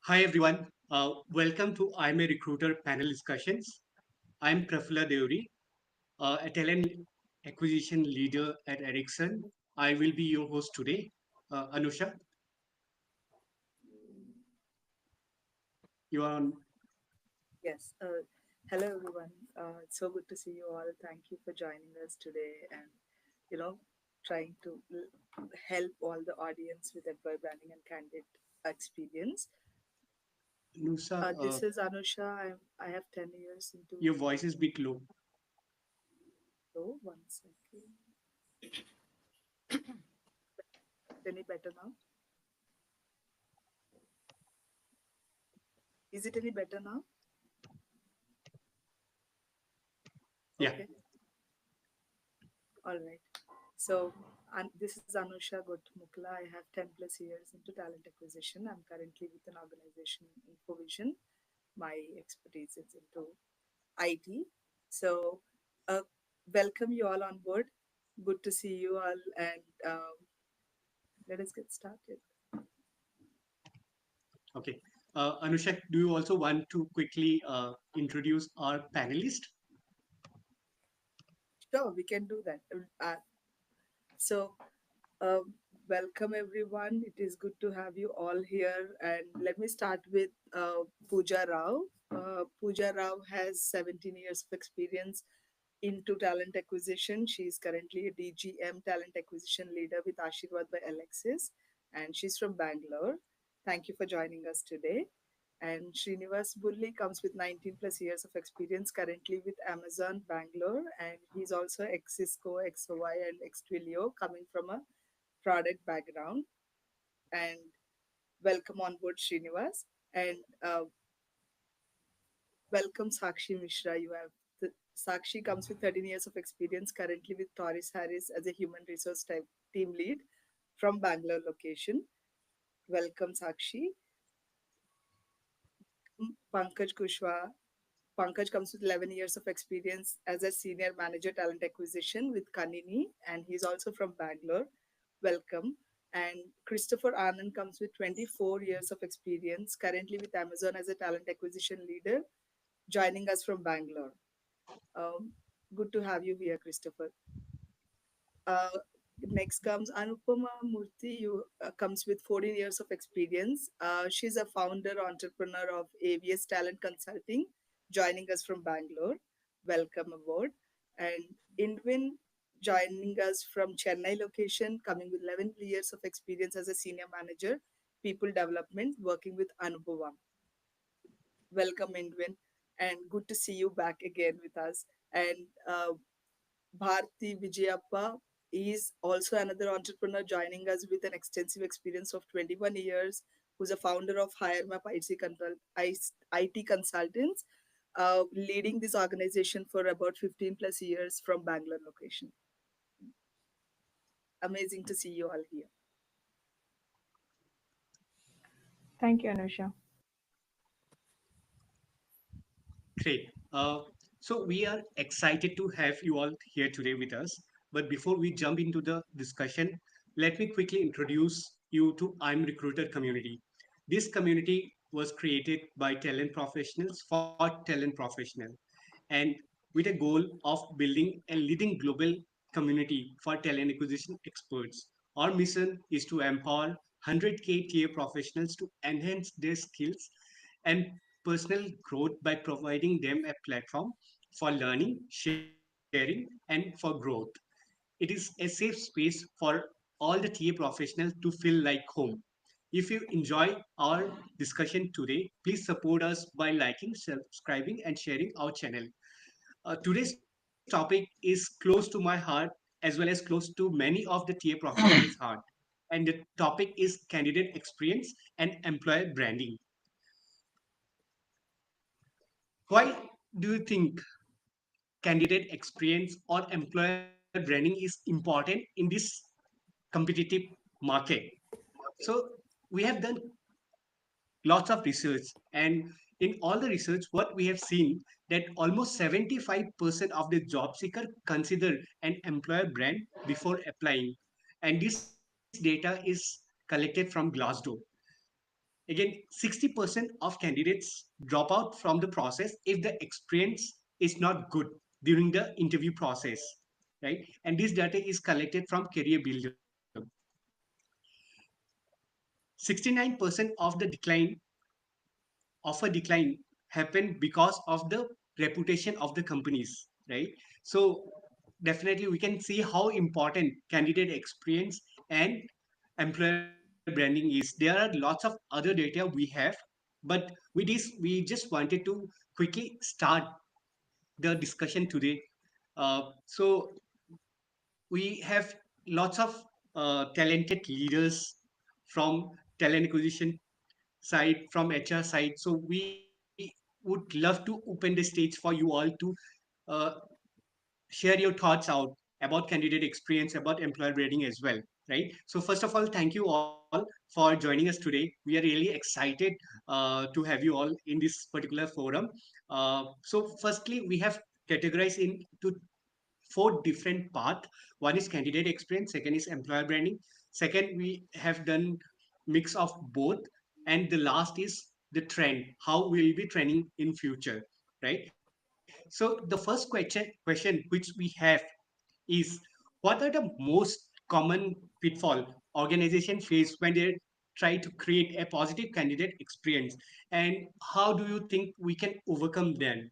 Hi everyone. Welcome to I'm a Recruiter panel discussions. I'm Prafula Deori, a talent acquisition leader at Ericsson. I will be your host today. Anusha, you are on. Yes. Hello, everyone. It's so good to see you all. Thank you for joining us today and, you know, trying to help all the audience with employee branding and candidate experience. Anusa, This is Anusha. I have 10 years into. your voice is bit low. Oh, one second. Any better now? Is it any better now? Yeah. Okay. All right. So, this is Anusha Gotmukla. I have 10 plus years into talent acquisition. I'm currently with an organization, Infovision. My expertise is into IT. So, uh, welcome you all on board. Good to see you all, and let us get started. Okay. Anusha, do you also want to quickly introduce our panelist? Sure, we can do that. So, uh, welcome everyone. It is good to have you all here. And let me start with Pooja Rao. Pooja Rao has 17 years of experience into talent acquisition. She is currently a DGM talent acquisition leader with Ashirwad by Alexis, and she's from Bangalore. Thank you for joining us today. And Srinivas Bulli comes with 19 plus years of experience currently with Amazon Bangalore, and he's also ex Cisco, ex Hawaii, and ex Twilio, coming from a product background. And welcome on board, Srinivas. And welcome, Sakshi Mishra. Sakshi comes with 13 years of experience currently with Taurus Harris as a human resource type team lead from Bangalore location. Welcome, Sakshi. Pankaj Kushwa. Pankaj comes with 11 years of experience as a senior manager talent acquisition with Kanini, and he's also from Bangalore. Welcome. And Christopher Anand comes with 24 years of experience, currently with Amazon as a talent acquisition leader, joining us from Bangalore. Um, Good to have you here, Christopher. Uh, Next comes Anupama Murthy, who comes with 14 years of experience. She's a founder, entrepreneur of AVS Talent Consulting, joining us from Bangalore. Welcome aboard. And Indwin joining us from Chennai location, coming with 11 years of experience as a senior manager, people development, working with Anubhavam. Welcome, Indwin, and good to see you back again with us. And Bharti Vijayappa is also another entrepreneur joining us with an extensive experience of 21 years, who's a founder of HireMap IT Consultants, leading this organization for about 15 plus years from Bangalore location. Amazing to see you all here. Thank you, Anusha. Great. So we are excited to have you all here today with us. But before we jump into the discussion, let me quickly introduce you to I'm Recruiter community. This community was created by talent professionals for talent professional and with a goal of building a leading global community for talent acquisition experts. Our mission is to empower 100K TA professionals to enhance their skills and personal growth by providing them a platform for learning, sharing, and for growth. It is a safe space for all the TA professionals to feel like home. If you enjoy our discussion today, please support us by liking, subscribing, and sharing our channel. Today's topic is close to my heart as well as close to many of the TA professionals' heart. And the topic is candidate experience and employer branding. Why do you think candidate experience or employer branding is important in this competitive market? So we have done lots of research, and in all the research what we have seen that almost 75% of the job seeker consider an employer brand before applying, and this data is collected from Glassdoor. Again, 60% of candidates drop out from the process if the experience is not good during the interview process, right? And this data is collected from Career Builder. 69% of the decline happened because of the reputation of the companies, right? So definitely we can see how important candidate experience and employer branding is. There are lots of other data we have, but with this we just wanted to quickly start the discussion today. So we have lots of talented leaders from talent acquisition side, from HR side. So we would love to open the stage for you all to uh, share your thoughts out about candidate experience, about employer branding as well, right? So first of all, thank you all for joining us today. We are really excited to have you all in this particular forum. So firstly, we have categorized into four different path. One is candidate experience, second is employer branding, second we have done mix of both, and the last is the trend, how we'll be trending in future, right? So the first question which we have is, what are the most common pitfall organization face when they try to create a positive candidate experience, and how do you think we can overcome them?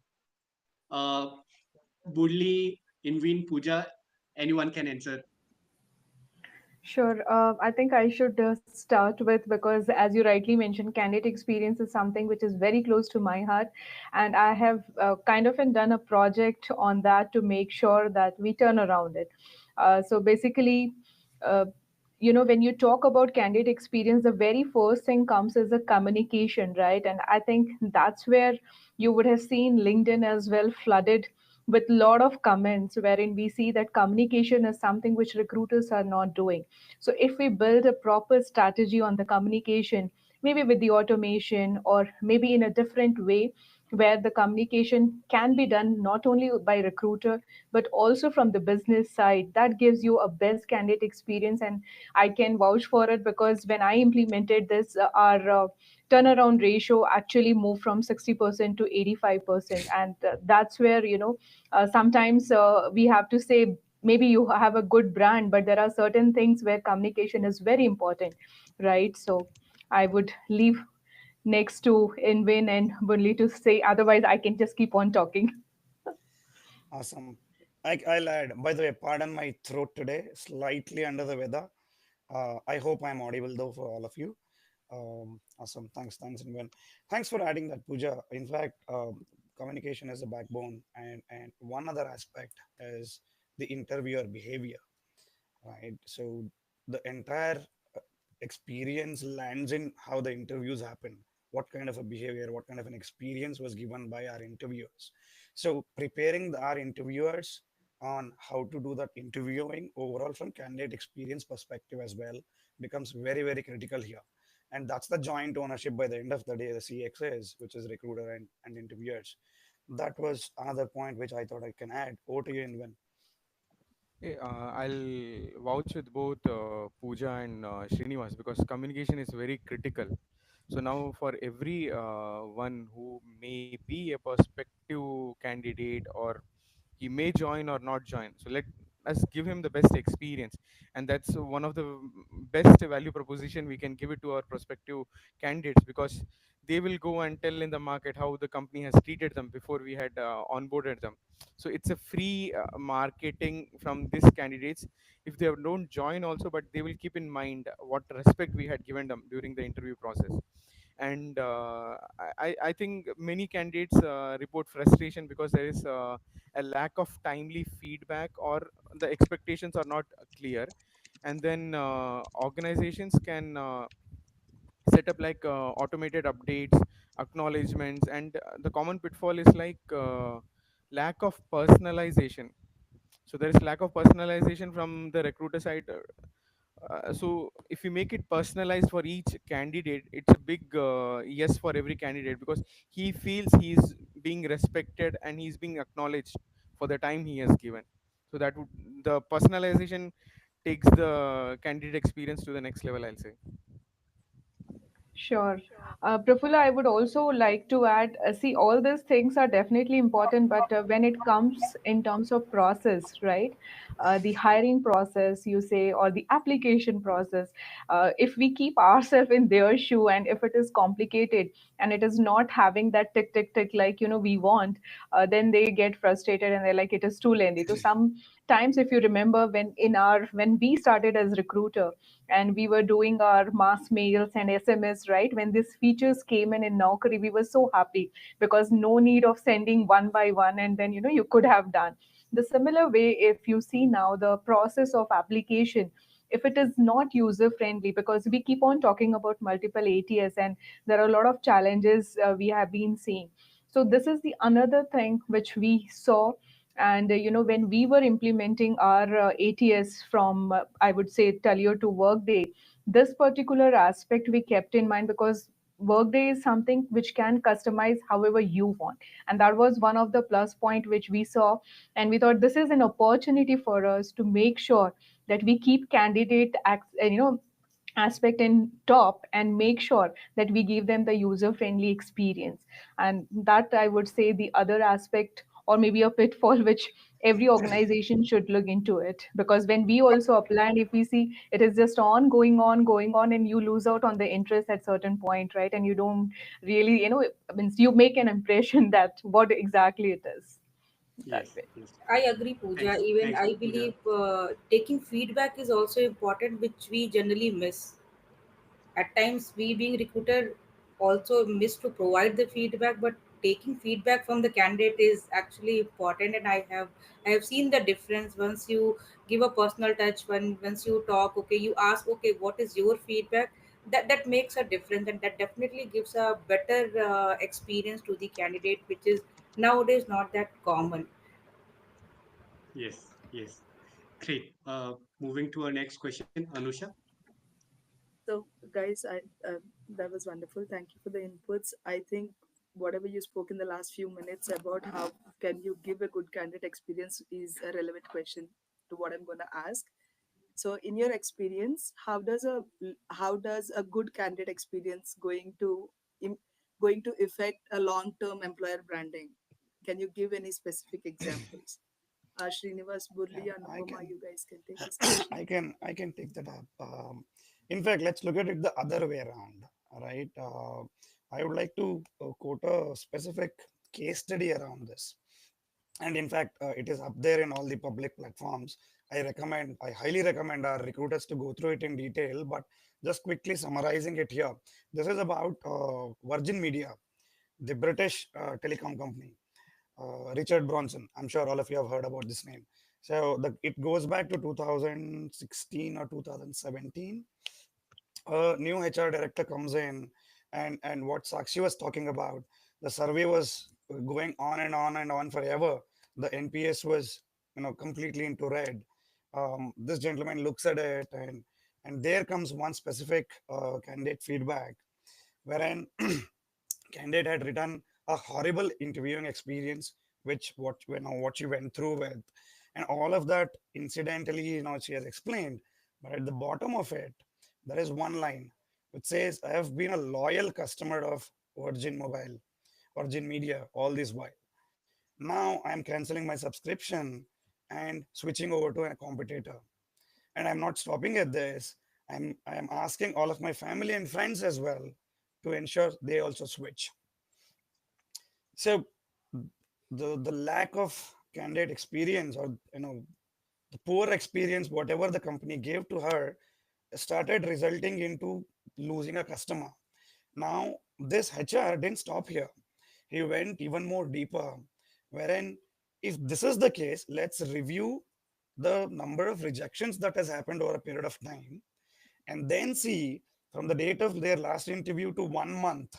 Burli, Invin, Pooja, anyone can answer. Sure. I think I should start with, because, as you rightly mentioned, candidate experience is something which is very close to my heart, and I have kind of done a project on that to make sure that we turn around it. So basically, uh, when you talk about candidate experience, the very first thing comes as a communication, right? And I think that's where you would have seen LinkedIn as well flooded with a lot of comments wherein we see that communication is something which recruiters are not doing. So if we build a proper strategy on the communication, maybe with the automation or maybe in a different way, where the communication can be done not only by recruiter but also from the business side, that gives you a best candidate experience. And I can vouch for it, because when I implemented this, our turnaround ratio actually moved from 60% to 85%. And that's where, sometimes we have to say, maybe you have a good brand, but there are certain things where communication is very important, right? So I would leave next to Inwin and Bunli to say, otherwise I can just keep on talking. Awesome. I'll add, by the way, pardon my throat today, slightly under the weather. I hope I'm audible though for all of you. Awesome. Thanks, Inven. Thanks for adding that, Pooja. In fact, communication is the backbone, and one other aspect is the interviewer behavior, right? So the entire experience lands in how the interviews happen, what kind of a behavior, what kind of an experience was given by our interviewers. So preparing our interviewers on how to do that interviewing overall from candidate experience perspective as well becomes very critical here. And that's the joint ownership by the end of the day, the CXs, which is recruiter and interviewers. That was another point which I thought I can add. Over to you, Inven. I'll vouch with both Pooja and Srinivas, because communication is very critical. So now, for every one who may be a prospective candidate, or he may join or not join, so let us give him the best experience. And that's one of the best value proposition we can give it to our prospective candidates, because they will go and tell in the market how the company has treated them before we had onboarded them. So it's a free marketing from these candidates if they don't join also, but they will keep in mind what respect we had given them during the interview process. And I think many candidates report frustration because there is a lack of timely feedback, or the expectations are not clear. And then organizations can set up like automated updates, acknowledgements, and the common pitfall is like lack of personalization. So there is lack of personalization from the recruiter side. So if you make it personalized for each candidate, it's a big yes for every candidate, because he feels he's being respected and he's being acknowledged for the time he has given. So that would, the personalization takes the candidate experience to the next level, I'll say. Sure. Prafula, I would also like to add, see, all these things are definitely important, but when it comes in terms of process, right? The hiring process, you say, or the application process, if we keep ourselves in their shoe and if it is complicated and it is not having that tick, tick, tick like, we want, then they get frustrated and they're like, it is too lengthy. So sometimes, if you remember, when we started as recruiter, and we were doing our mass mails and SMS, right? When these features came in Naukri, we were so happy because no need of sending one by one, and then you could have done. The similar way, if you see now the process of application, if it is not user friendly, because we keep on talking about multiple ATS and there are a lot of challenges we have been seeing. So this is the another thing which we saw. And when we were implementing our ATS from I would say Talio to Workday, this particular aspect we kept in mind, because Workday is something which can customize however you want, and that was one of the plus point which we saw. And we thought this is an opportunity for us to make sure that we keep aspect in top and make sure that we give them the user friendly experience. And that, I would say, the other aspect or maybe a pitfall which every organization should look into it, because when we also apply and if we see it is just on going on and you lose out on the interest at certain point, right? And you don't really, means you make an impression that what exactly it is that Yes, way. yes. I agree, Pooja. Even Thanks, I Pooja. believe taking feedback is also important, which we generally miss. At times, we being recruiter also miss to provide the feedback, but taking feedback from the candidate is actually important. And I have seen the difference once you give a personal touch. When once you talk, okay, you ask, okay, what is your feedback? That makes a difference, and that definitely gives a better experience to the candidate, which is nowadays not that common. Yes, yes. Great. Moving to our next question, Anusha. So, guys, that was wonderful. Thank you for the inputs. I think whatever you spoke in the last few minutes about how can you give a good candidate experience is a relevant question to what I'm going to ask. So, in your experience, how does a good candidate experience im- going to affect a long-term employer branding? Can you give any specific examples? Srinivas, Yeah, Burli, I Anupama, can. you guys can take this question. I can take that up. In fact, let's look at it the other way around, right? I would like to quote a specific case study around this, and in fact, it is up there in all the public platforms. I highly recommend our recruiters to go through it in detail. But just quickly summarizing it here, this is about Virgin Media, the British telecom company. Richard Bronson. I'm sure all of you have heard about this name. So it goes back to 2016 or 2017. A new HR director comes in, and what Sakshi was talking about, the survey was going on and on and on forever. The NPS was completely into red. This gentleman looks at it, and there comes one specific candidate feedback, wherein candidate had written a horrible interviewing experience, which what she went through with, and all of that incidentally, she has explained. But at the bottom of it, there is one line which says, "I have been a loyal customer of Virgin Mobile, Virgin Media all this while. Now I am canceling my subscription and switching over to a competitor. And I'm not stopping at this. I am asking all of my family and friends as well to ensure they also switch." So the lack of candidate experience, or the poor experience whatever the company gave to her, started resulting into losing a customer. Now this HR didn't stop here. He went even more deeper, wherein, if this is the case, let's review the number of rejections that has happened over a period of time, and then see from the date of their last interview to 1 month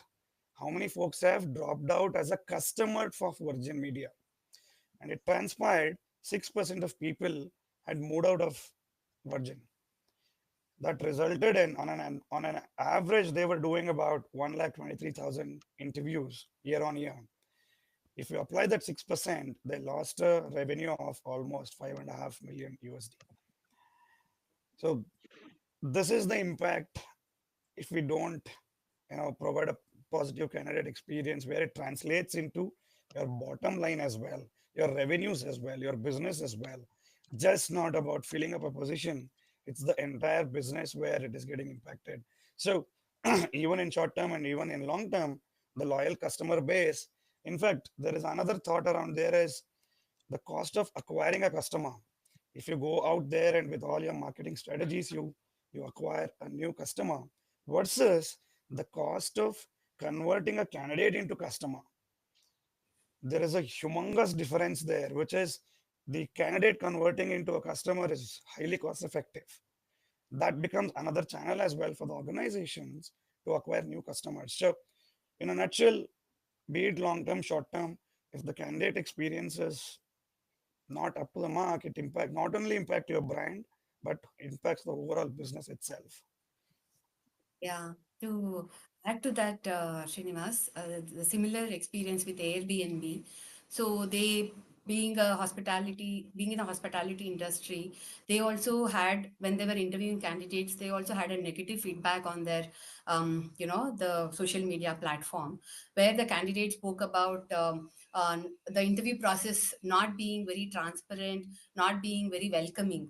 how many folks have dropped out as a customer for Virgin Media. And it transpired 6% of people had moved out of Virgin. That resulted in, on an average, they were doing about 1,23,000 interviews year on year. If you apply that 6%, they lost a revenue of almost 5.5 million USD. So this is the impact if we don't provide a positive candidate experience where it translates into your bottom line as well, your revenues as well, your business as well. Just not about filling up a position, it's the entire business where it is getting impacted. So even in short term and even in long term, the loyal customer base, in fact, there is another thought around there is the cost of acquiring a customer. If you go out there and with all your marketing strategies, you acquire a new customer versus the cost of converting a candidate into customer, there is a humongous difference there, which is the candidate converting into a customer is highly cost effective. That becomes another channel as well for the organizations to acquire new customers. So in a nutshell, be it long term, short term, if the candidate experience is not up to the mark, it impact not only impact your brand, but impacts the overall business itself. Yeah, to add to that, Srinivas, the similar experience with Airbnb. So they, being in the hospitality industry, they also had, when they were interviewing candidates, they also had a negative feedback on their, the social media platform, where the candidate spoke about the interview process not being very transparent, not being very welcoming.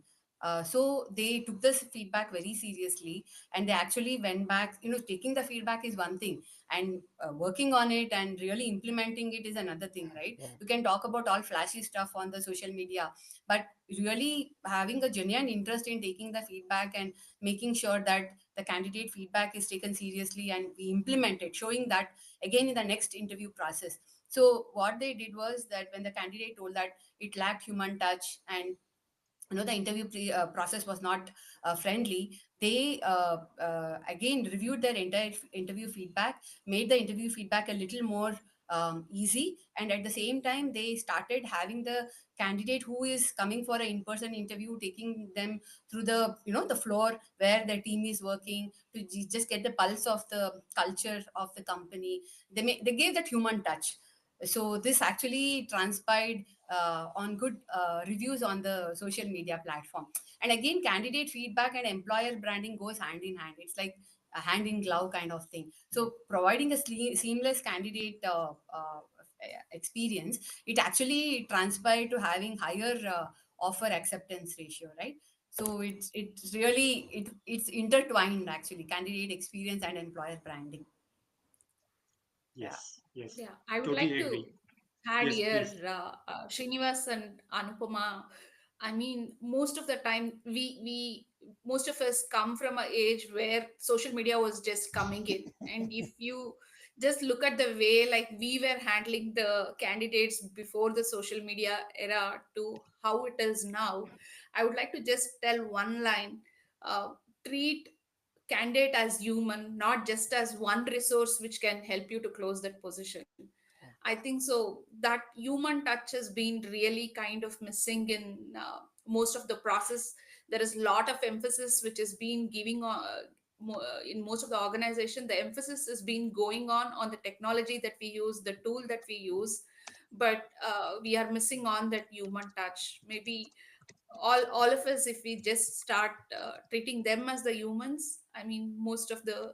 So they took this feedback very seriously, and they actually went back. Taking the feedback is one thing, and working on it and really implementing it is another thing, right? Yeah. You can talk about all flashy stuff on the social media, but really having a genuine interest in taking the feedback and making sure that the candidate feedback is taken seriously and we implement it, showing that again in the next interview process. So what they did was that when the candidate told that it lacked human touch, and the interview process was not friendly, they again reviewed their entire interview feedback, made the interview feedback a little more easy, and at the same time they started having the candidate who is coming for an in-person interview, taking them through the floor where the team is working, to just get the pulse of the culture of the company. They gave that human touch. So this actually transpired on good reviews on the social media platform. And again, candidate feedback and employer branding goes hand in hand. It's like a hand in glove kind of thing. So providing a seamless candidate experience, it actually transpired to having higher offer acceptance ratio, right? So it's really it's intertwined, actually, candidate experience and employer branding. Yeah, Yes, yes, yeah. I would like totally to agree. add Yes, here, please. Srinivas and Anupama. I mean, most of the time, we most of us come from a age where social media was just coming in, and if you just look at the way like we were handling the candidates before the social media era to how it is now, I would like to just tell one line: uh, treat candidate as human, not just as one resource which can help you to close that position. I think so. That human touch has been really kind of missing in most of the process. There is a lot of emphasis which is being giving in most of the organization. The emphasis has been going on the technology that we use, the tool that we use, but we are missing on that human touch. Maybe all of us, if we just start treating them as the humans, I mean, most of the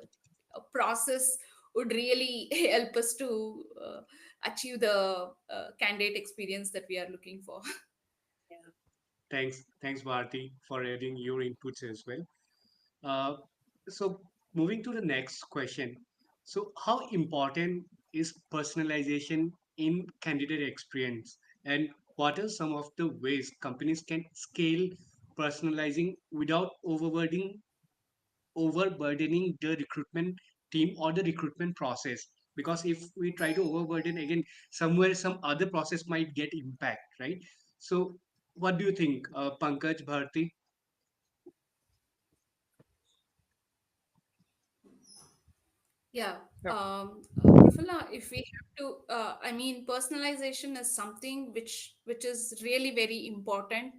process would really help us to achieve the candidate experience that we are looking for. Thanks, Bharti, for adding your inputs as well. Uh, so moving to the next question. So how important is personalization in candidate experience, and what are some of the ways companies can scale personalizing without overburdening the recruitment team or the recruitment process? Because if we try to overburden again, somewhere some other process might get impact, right? So what do you think, Pankaj, Bharti? Yeah. Yeah. Prafulla, if we have to, I mean, personalization is something which is really very important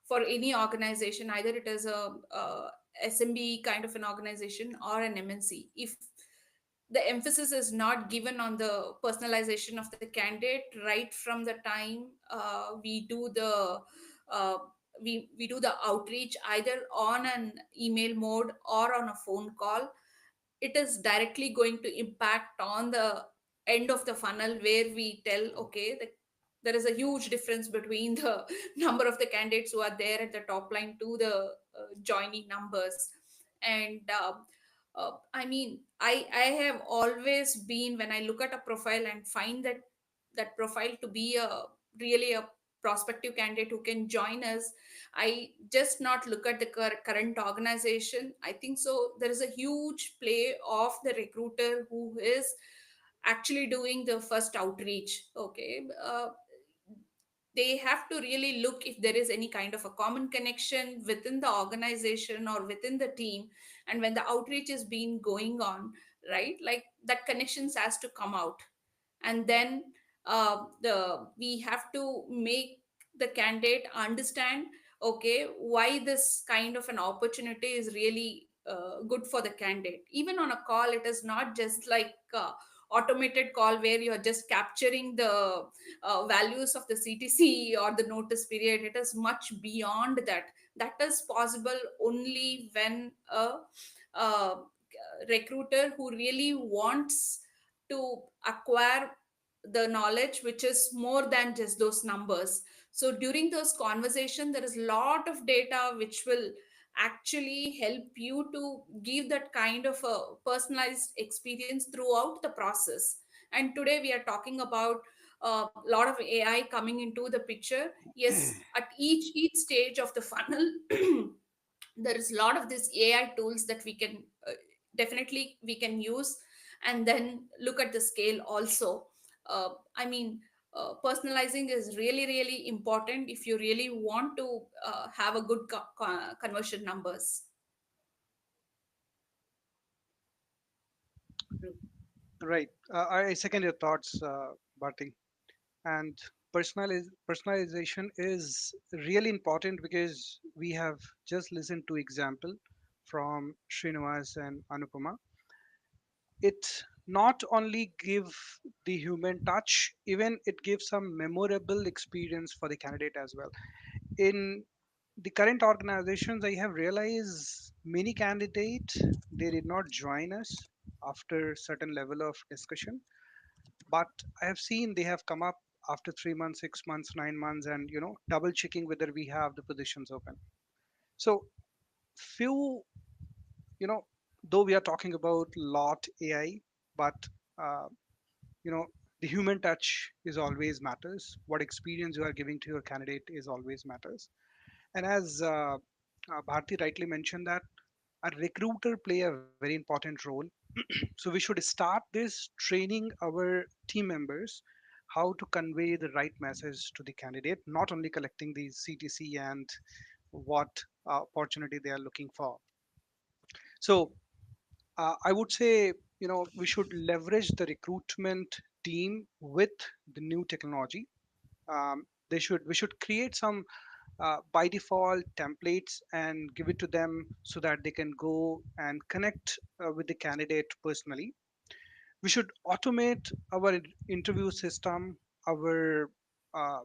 for any organization, either it is a SMB kind of an organization or an MNC. If the emphasis is not given on the personalization of the candidate right from the time uh, we do the outreach either on an email mode or on a phone call, it is directly going to impact on the end of the funnel, where we tell, okay, there is a huge difference between the number of the candidates who are there at the top line to the joining numbers. And I mean, I have always been, when I look at a profile and find that profile to be a really a prospective candidate who can join us, I just not look at the current organization. I think so there is a huge play of the recruiter who is actually doing the first outreach. Okay, they have to really look if there is any kind of a common connection within the organization or within the team. And when the outreach is being going on, right, like that connections has to come out. And then the we have to make the candidate understand, okay, why this kind of an opportunity is really good for the candidate. Even on a call, it is not just like automated call where you're just capturing the values of the CTC or the notice period. It is much beyond that. That is possible only when a recruiter who really wants to acquire the knowledge which is more than just those numbers. So during those conversation, there is a lot of data which will actually help you to give that kind of a personalized experience throughout the process. And today we are talking about a lot of AI coming into the picture. Yes, at each stage of the funnel there is a lot of these AI tools that we can definitely we can use. And then look at the scale also. I mean, personalizing is really really important if you really want to have a good conversion numbers. Right. I second your thoughts, Bharti. And personalization is really important because we have just listened to example from Srinivas and Anupama. It not only give the human touch, even it gives some memorable experience for the candidate as well. In the current organizations, I have realized many candidates, they did not join us after certain level of discussion, but I have seen they have come up after 3 months, 6 months, 9 months, and double checking whether we have the positions open. So few, you know though we are talking about lot AI, but uh, you know the human touch is always matters. What experience you are giving to your candidate is always matters. And as Bharti rightly mentioned, that a recruiter play a very important role. So we should start this training our team members how to convey the right message to the candidate, not only collecting the CTC and what opportunity they are looking for. So I would say, we should leverage the recruitment team with the new technology. We should create some by default templates and give it to them so that they can go and connect with the candidate personally. We should automate our interview system, our uh,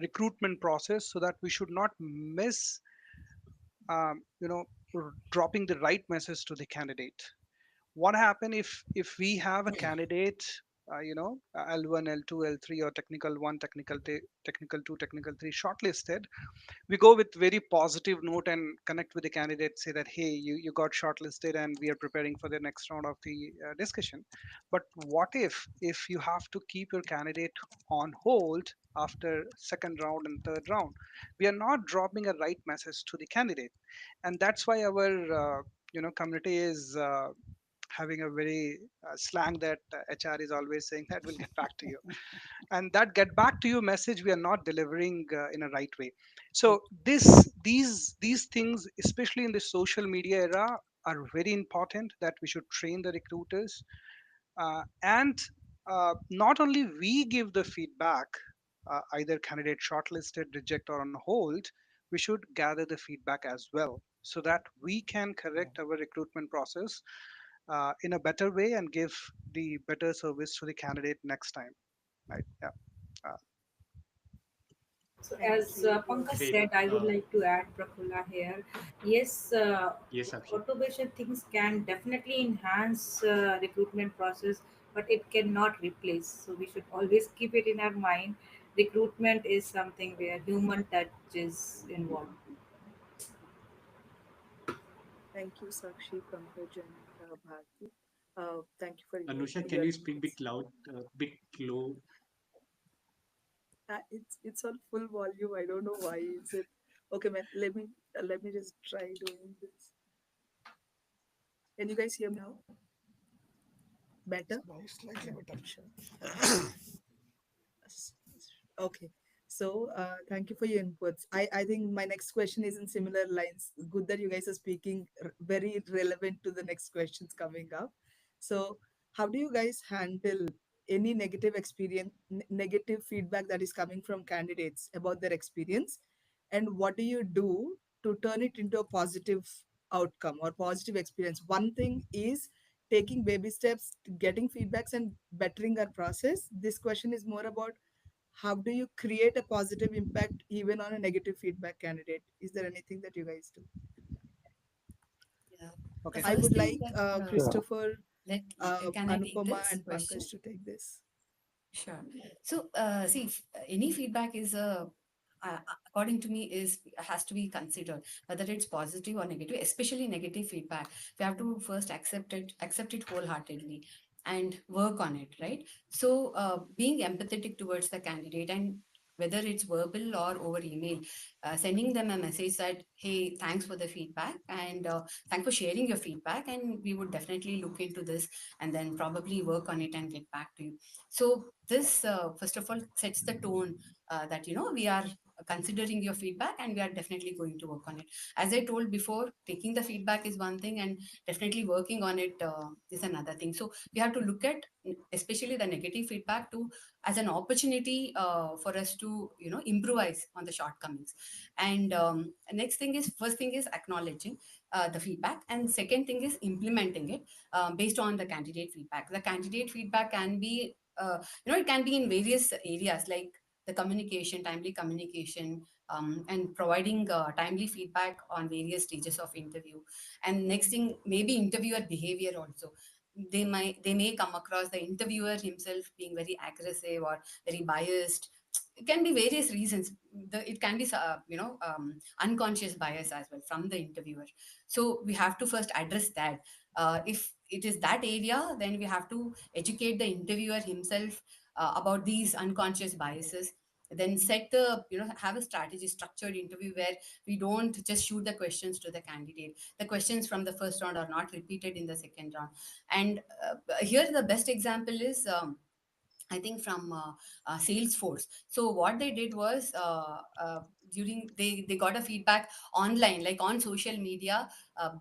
recruitment process, so that we should not miss, um, you know dropping the right message to the candidate. What happen if we have a candidate, L1, L2, L3, or technical 1, technical 2, technical 3 shortlisted. We go with very positive note and connect with the candidate, say that, hey, you got shortlisted and we are preparing for the next round of the discussion. But what if you have to keep your candidate on hold after second round and third round? We are not dropping a right message to the candidate. And that's why our community is having a very slang that HR is always saying that we'll get back to you, and that get back to you message we are not delivering in a right way. So these things, especially in the social media era, are very important, that we should train the recruiters, and not only we give the feedback, either candidate shortlisted, reject, or on hold. We should gather the feedback as well, so that we can correct our recruitment process in a better way and give the better service to the candidate next time, right? Yeah. uh, So Thank as you. Pankaj Great. said, I would like to add Prafulla here. Yes, Yes, Sakshi. automation things can definitely enhance recruitment process, but it cannot replace. So we should always keep it in our mind. Recruitment is something where human touch is involved. Thank you, Sakshi, Pankaj, and Bharti. Thank you for Anusha, can your you speak bit inputs. loud, bit low? It's on full volume. I don't know why. Is it okay, man? Let me just try doing this. Can you guys hear me now? Better? Slightly better. Sure. S- Okay. So thank you for your inputs. I think my next question is in similar lines. Good that you guys are speaking very relevant to the next questions coming up. So how do you guys handle any negative experience, negative feedback that is coming from candidates about their experience? And what do you do to turn it into a positive outcome or positive experience? One thing is taking baby steps, getting feedbacks and bettering our process. This question is more about how do you create a positive impact even on a negative feedback candidate? Is there anything that you guys do? Yeah. The Okay. I first would thing like that Sure. Christopher, let can I take Anupama this and question? Pankaj to take this. Sure. So, see, any feedback is according to me, is has to be considered whether it's positive or negative, especially negative feedback. We have to first accept it wholeheartedly, and work on it, right? So, being empathetic towards the candidate, and whether it's verbal or over email, sending them a message that, hey, thanks for the feedback, and thanks for sharing your feedback, and we would definitely look into this, and then probably work on it and get back to you. So this, first of all, sets the tone that, we are considering your feedback, and we are definitely going to work on it. As I told before, taking the feedback is one thing, and definitely working on it is another thing. So we have to look at, especially the negative feedback, to as an opportunity for us to, improvise on the shortcomings. And next thing is, first thing is acknowledging the feedback, and second thing is implementing it based on the candidate feedback. The candidate feedback can be, it can be in various areas, like the communication, timely communication, and providing timely feedback on various stages of interview. And next thing, maybe interviewer behavior also. They may come across the interviewer himself being very aggressive or very biased. It can be various reasons. It can be unconscious bias as well from the interviewer. So we have to first address that. If it is that area, then we have to educate the interviewer himself about these unconscious biases. Then set the, have a strategy, structured interview, where we don't just shoot the questions to the candidate. The questions from the first round are not repeated in the second round. And here the best example is, I think, from Salesforce. So what they did was, during they got a feedback online, like on social media,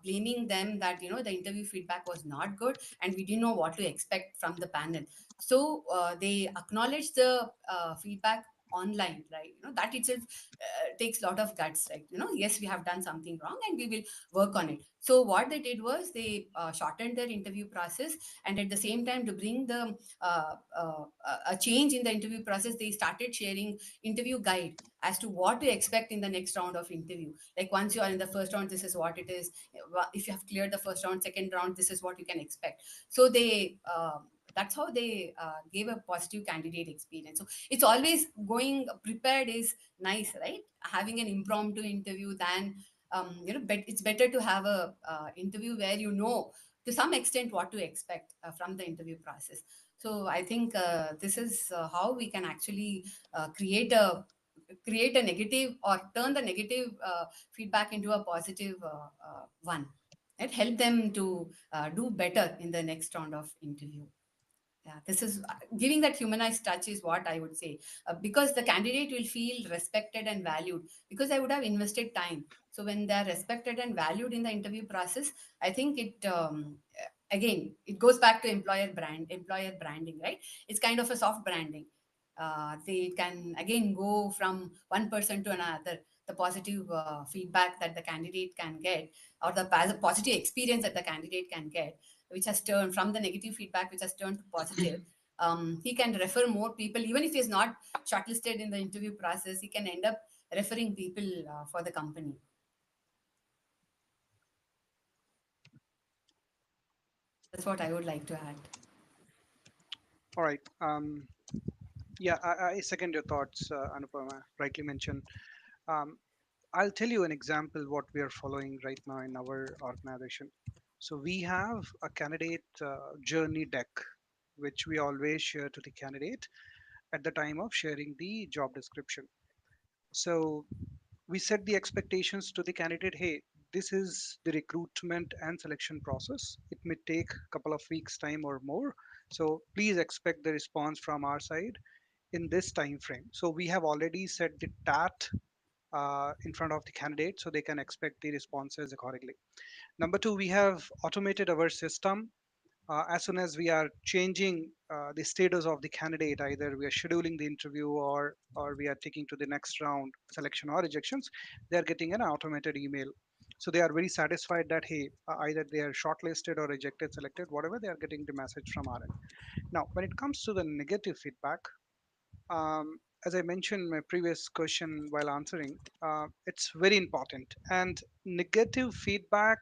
blaming them that, the interview feedback was not good, and we didn't know what to expect from the panel. So they acknowledged the feedback online, right? That itself takes a lot of guts, right? Yes, we have done something wrong, and we will work on it. So what they did was, they shortened their interview process, and at the same time, to bring the a change in the interview process, they started sharing interview guide as to what to expect in the next round of interview. Like, once you are in the first round, this is what it is. If you have cleared the first round, second round, this is what you can expect. So they that's how they gave a positive candidate experience. So it's always going prepared is nice, right? Having an impromptu interview than, it's better to have a interview where, to some extent, what to expect from the interview process. So I think this is how we can actually create a negative, or turn the negative feedback into a positive one, and help them to do better in the next round of interview. Yeah, this is giving that humanized touch is what I would say, because the candidate will feel respected and valued, because I would have invested time. So when they are respected and valued in the interview process, I think it, again, it goes back to employer branding, right? It's kind of a soft branding. They can again go from one person to another. The positive feedback that the candidate can get, or the positive experience that the candidate can get, which has turned from the negative feedback, which has turned to positive, he can refer more people. Even if he's not shortlisted in the interview process, he can end up referring people for the company. That's what I would like to add. All right. Yeah, I second your thoughts, Anupama. Rightly mentioned. Um, I'll tell you an example what we are following right now in our organization. So we have a candidate journey deck, which we always share to the candidate at the time of sharing the job description. So we set the expectations to the candidate. Hey, this is the recruitment and selection process. It may take a couple of weeks time or more. So please expect the response from our side in this time frame. So we have already set the TAT in front of the candidate so they can expect the responses accordingly. Number two, we have automated our system. As soon as we are changing the status of the candidate, either we are scheduling the interview or we are taking to the next round selection or rejections, they are getting an automated email. So they are very satisfied that hey, either they are shortlisted or rejected, selected, whatever, they are getting the message from our end. Now, when it comes to the negative feedback, as I mentioned in my previous question while answering, it's very important. And negative feedback,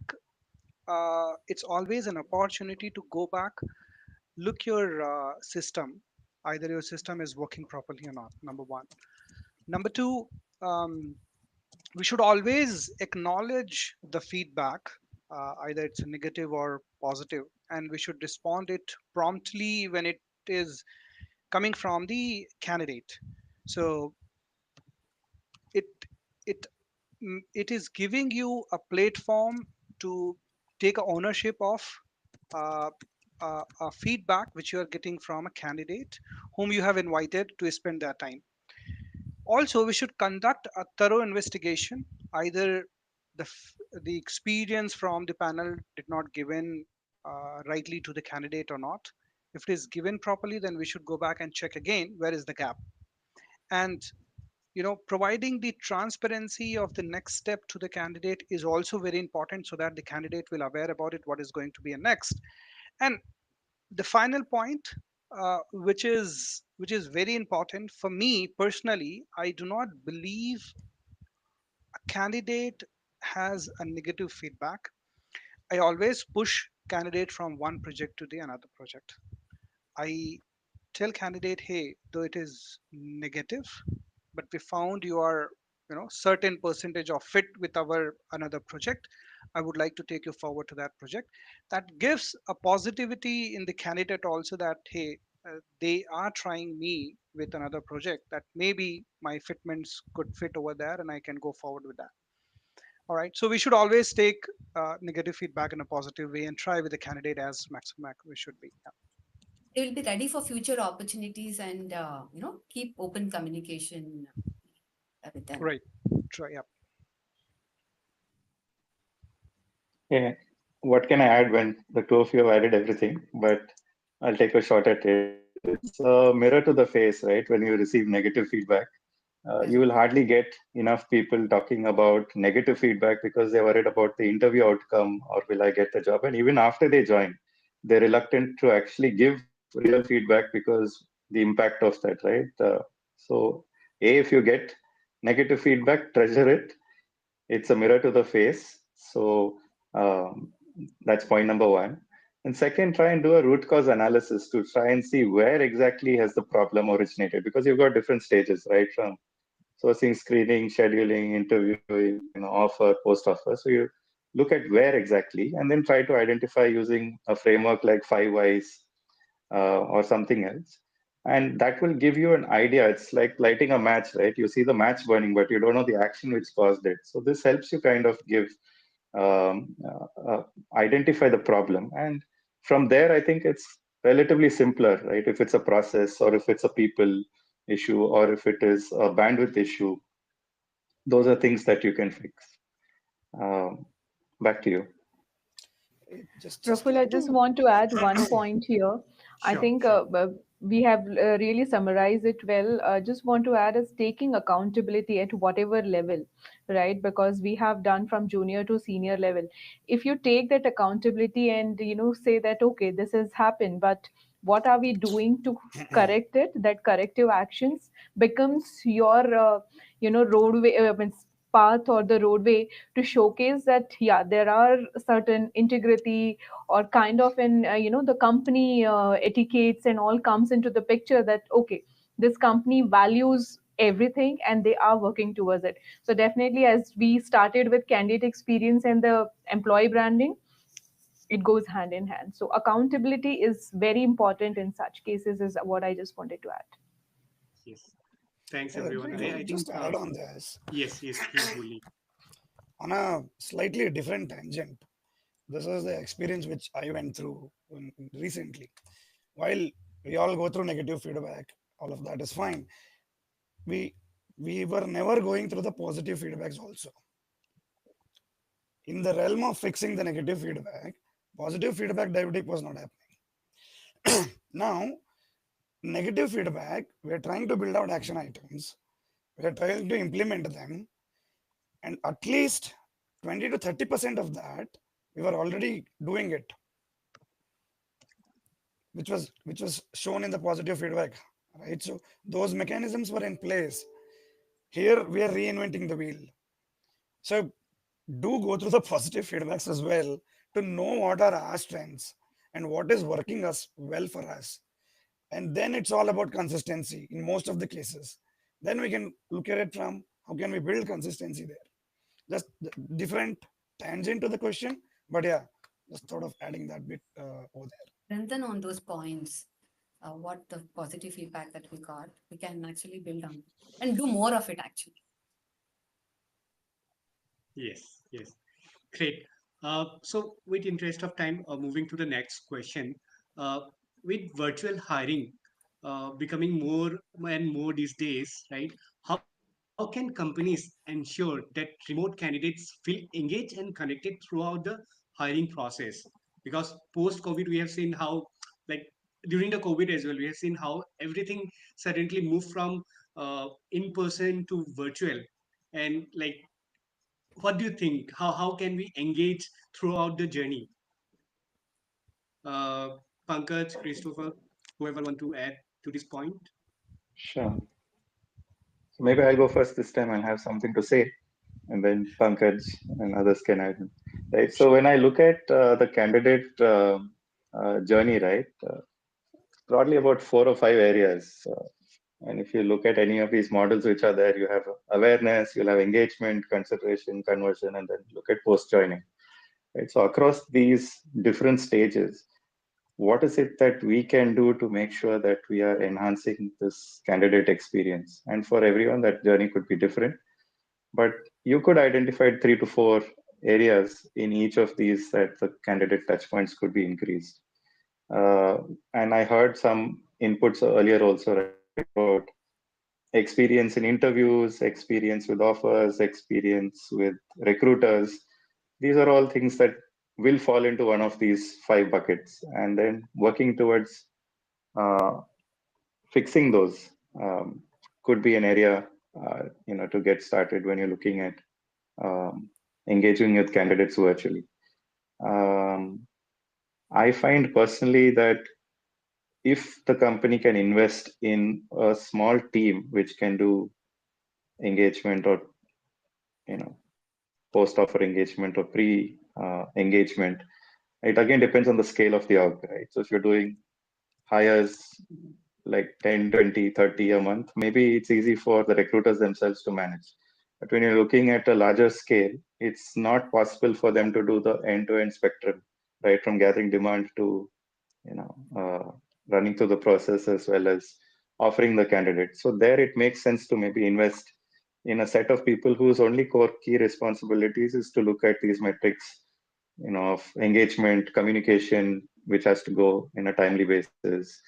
it's always an opportunity to go back, look your system, either your system is working properly or not. Number one. Number two, um, we should always acknowledge the feedback, either it's a negative or positive, and we should respond it promptly when it is coming from the candidate. So it it it is giving you a platform to take ownership of uh, a feedback which you are getting from a candidate whom you have invited to spend their time. Also, we should conduct a thorough investigation. Either the experience from the panel did not given rightly to the candidate or not. If it is given properly, then we should go back and check again where is the gap. And providing the transparency of the next step to the candidate is also very important so that the candidate will aware about it what is going to be a next. And the final point, which is very important for me personally, I do not believe a candidate has a negative feedback. I always push candidate from one project to the another project. I tell candidate, hey, though it is negative, but we found you are certain percentage of fit with our another project, I would like to take you forward to that project. That gives a positivity in the candidate also, that hey, they are trying me with another project that maybe my fitments could fit over there and I can go forward with that. All right, so we should always take negative feedback in a positive way and try with the candidate as maximum we should be. Yeah. They will be ready for future opportunities, and keep open communication with them. Right. Try. Yeah. Yeah. What can I add when the two of you have added everything? But I'll take a shot at it. It's a mirror to the face, right? When you receive negative feedback, you will hardly get enough people talking about negative feedback because they're worried about the interview outcome or will I get the job. And even after they join, they're reluctant to actually give real feedback because the impact of that, right? So, if you get negative feedback, treasure it. It's a mirror to the face. So that's point number one. And second, try and do a root cause analysis to try and see where exactly has the problem originated, because you've got different stages, right? From sourcing, screening, scheduling, interviewing, offer, post offer. So you look at where exactly, and then try to identify using a framework like 5 Whys or something else. And that will give you an idea. It's like lighting a match, right? You see the match burning, but you don't know the action which caused it. So this helps you kind of give identify the problem, and from there I think it's relatively simpler, right? If it's a process or if it's a people issue or if it is a bandwidth issue, those are things that you can fix. Back to you. Praful, I just want to add one point here. I think we have really summarized it well. Just want to add is taking accountability at whatever level, right? Because we have done from junior to senior level. If you take that accountability and say that okay, this has happened, but what are we doing to correct it. That corrective actions becomes your roadway, means path or the roadway to showcase that yeah, there are certain integrity or kind of an the company etiquettes and all comes into the picture, that okay, this company values everything and they are working towards it. So definitely, as we started with candidate experience and the employee branding, it goes hand in hand. So accountability is very important in such cases, is what I just wanted to add. Yes. Thanks, Yeah, everyone. to I think, just add on this, yes, yes, please, Bully. on a slightly different tangent, this is the experience which I went through recently. While we all go through negative feedback, all of that is fine. We we were never going through the positive feedbacks also. In the realm of fixing the negative feedback, positive feedback diabetic was not happening. Now, negative feedback, we are trying to build out action items. We are trying to implement them, and at least 20 to 30% of that we were already doing it, which was shown in the positive feedback, right? So those mechanisms were in place. Here we are reinventing the wheel. So do go through the positive feedbacks as well to know what are our strengths and what is working us well for us. And then it's all about consistency in most of the cases. Then we can look at it from how can we build consistency there. Just different tangent to the question, but yeah, just thought of adding that bit over there. Strengthen on those points. What the positive feedback that we got, we can actually build on and do more of it actually. Yes, yes. Great. So, with interest of time, moving to the next question, uh, with virtual hiring becoming more and more these days, right? How can companies ensure that remote candidates feel engaged and connected throughout the hiring process? Because post COVID, we have seen how, like during the COVID as well, we have seen how everything suddenly moved from in person to virtual, and like what do you think? How can we engage throughout the journey? Pankaj, Christopher, whoever want to add to this point? Sure. So maybe I'll go first this time. I'll have something to say, and then Pankaj and others can add. Right. So when I look at the candidate journey, right, broadly about 4 or 5 areas. And if you look at any of these models which are there, you have awareness, you'll have engagement, consideration, conversion, and then look at post joining. Right. So across these different stages, what is it that we can do to make sure that we are enhancing this candidate experience? And for everyone, that journey could be different, but you could identify 3 to 4 areas in each of these that the candidate touchpoints could be increased. Uh, and I heard some inputs earlier also, right, about experience in interviews, experience with offers, experience with recruiters. These are all things that will fall into one of these 5 buckets, and then working towards uh, fixing those could be an area to get started when you're looking at um, engaging with candidates virtually. Um, I find personally that if the company can invest in a small team which can do engagement or post offer engagement or pre engagement, it again depends on the scale of the org, right? So if you're doing hires like 10, 20, 30 a month, maybe it's easy for the recruiters themselves to manage. But when you're looking at a larger scale, it's not possible for them to do the end-to-end spectrum, right? From gathering demand to you know, uh, running through the process as well as offering the candidate. So there it makes sense to maybe invest in a set of people whose only core key responsibilities is to look at these metrics, of engagement, communication, which has to go in a timely basis,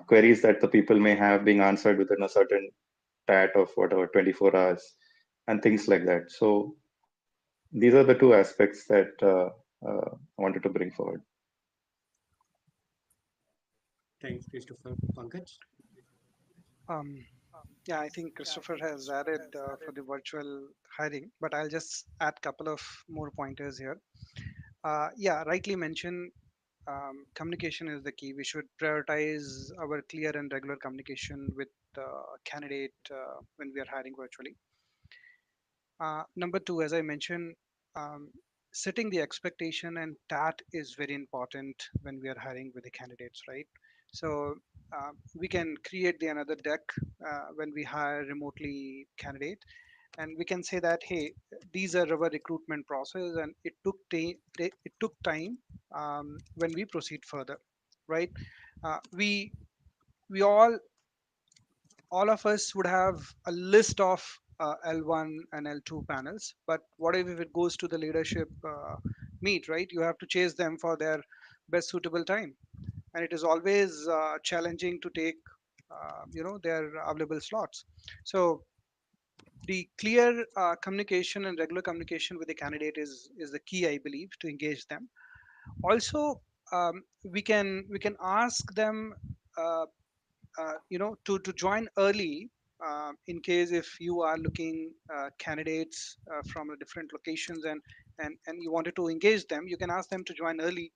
queries that the people may have being answered within a certain tat of whatever 24 hours, and things like that. So these are the 2 aspects that I wanted to bring forward. Thanks, Christopher. Pankaj? Um, yeah, I think Christopher has added for the virtual hiring, but I'll just add couple of more pointers here. Yeah, rightly mentioned. communication is the key. We should prioritize our clear and regular communication with the candidate when we are hiring virtually. Number two, as I mentioned, um, setting the expectation, and that is very important when we are hiring with the candidates, right? So we can create the another deck when we hire remotely candidate, and we can say that, hey, these are our recruitment process, and it took time when we proceed further, right? We all of us would have a list of L1 and L2 panels, but what if it goes to the leadership meet, right? You have to chase them for their best suitable time, and it is always challenging to take, their available slots. So the clear communication and regular communication with the candidate is the key, I believe, to engage them. Also, we can ask them uh, to join early, in case if you are looking candidates from the different locations, and you wanted to engage them, you can ask them to join early,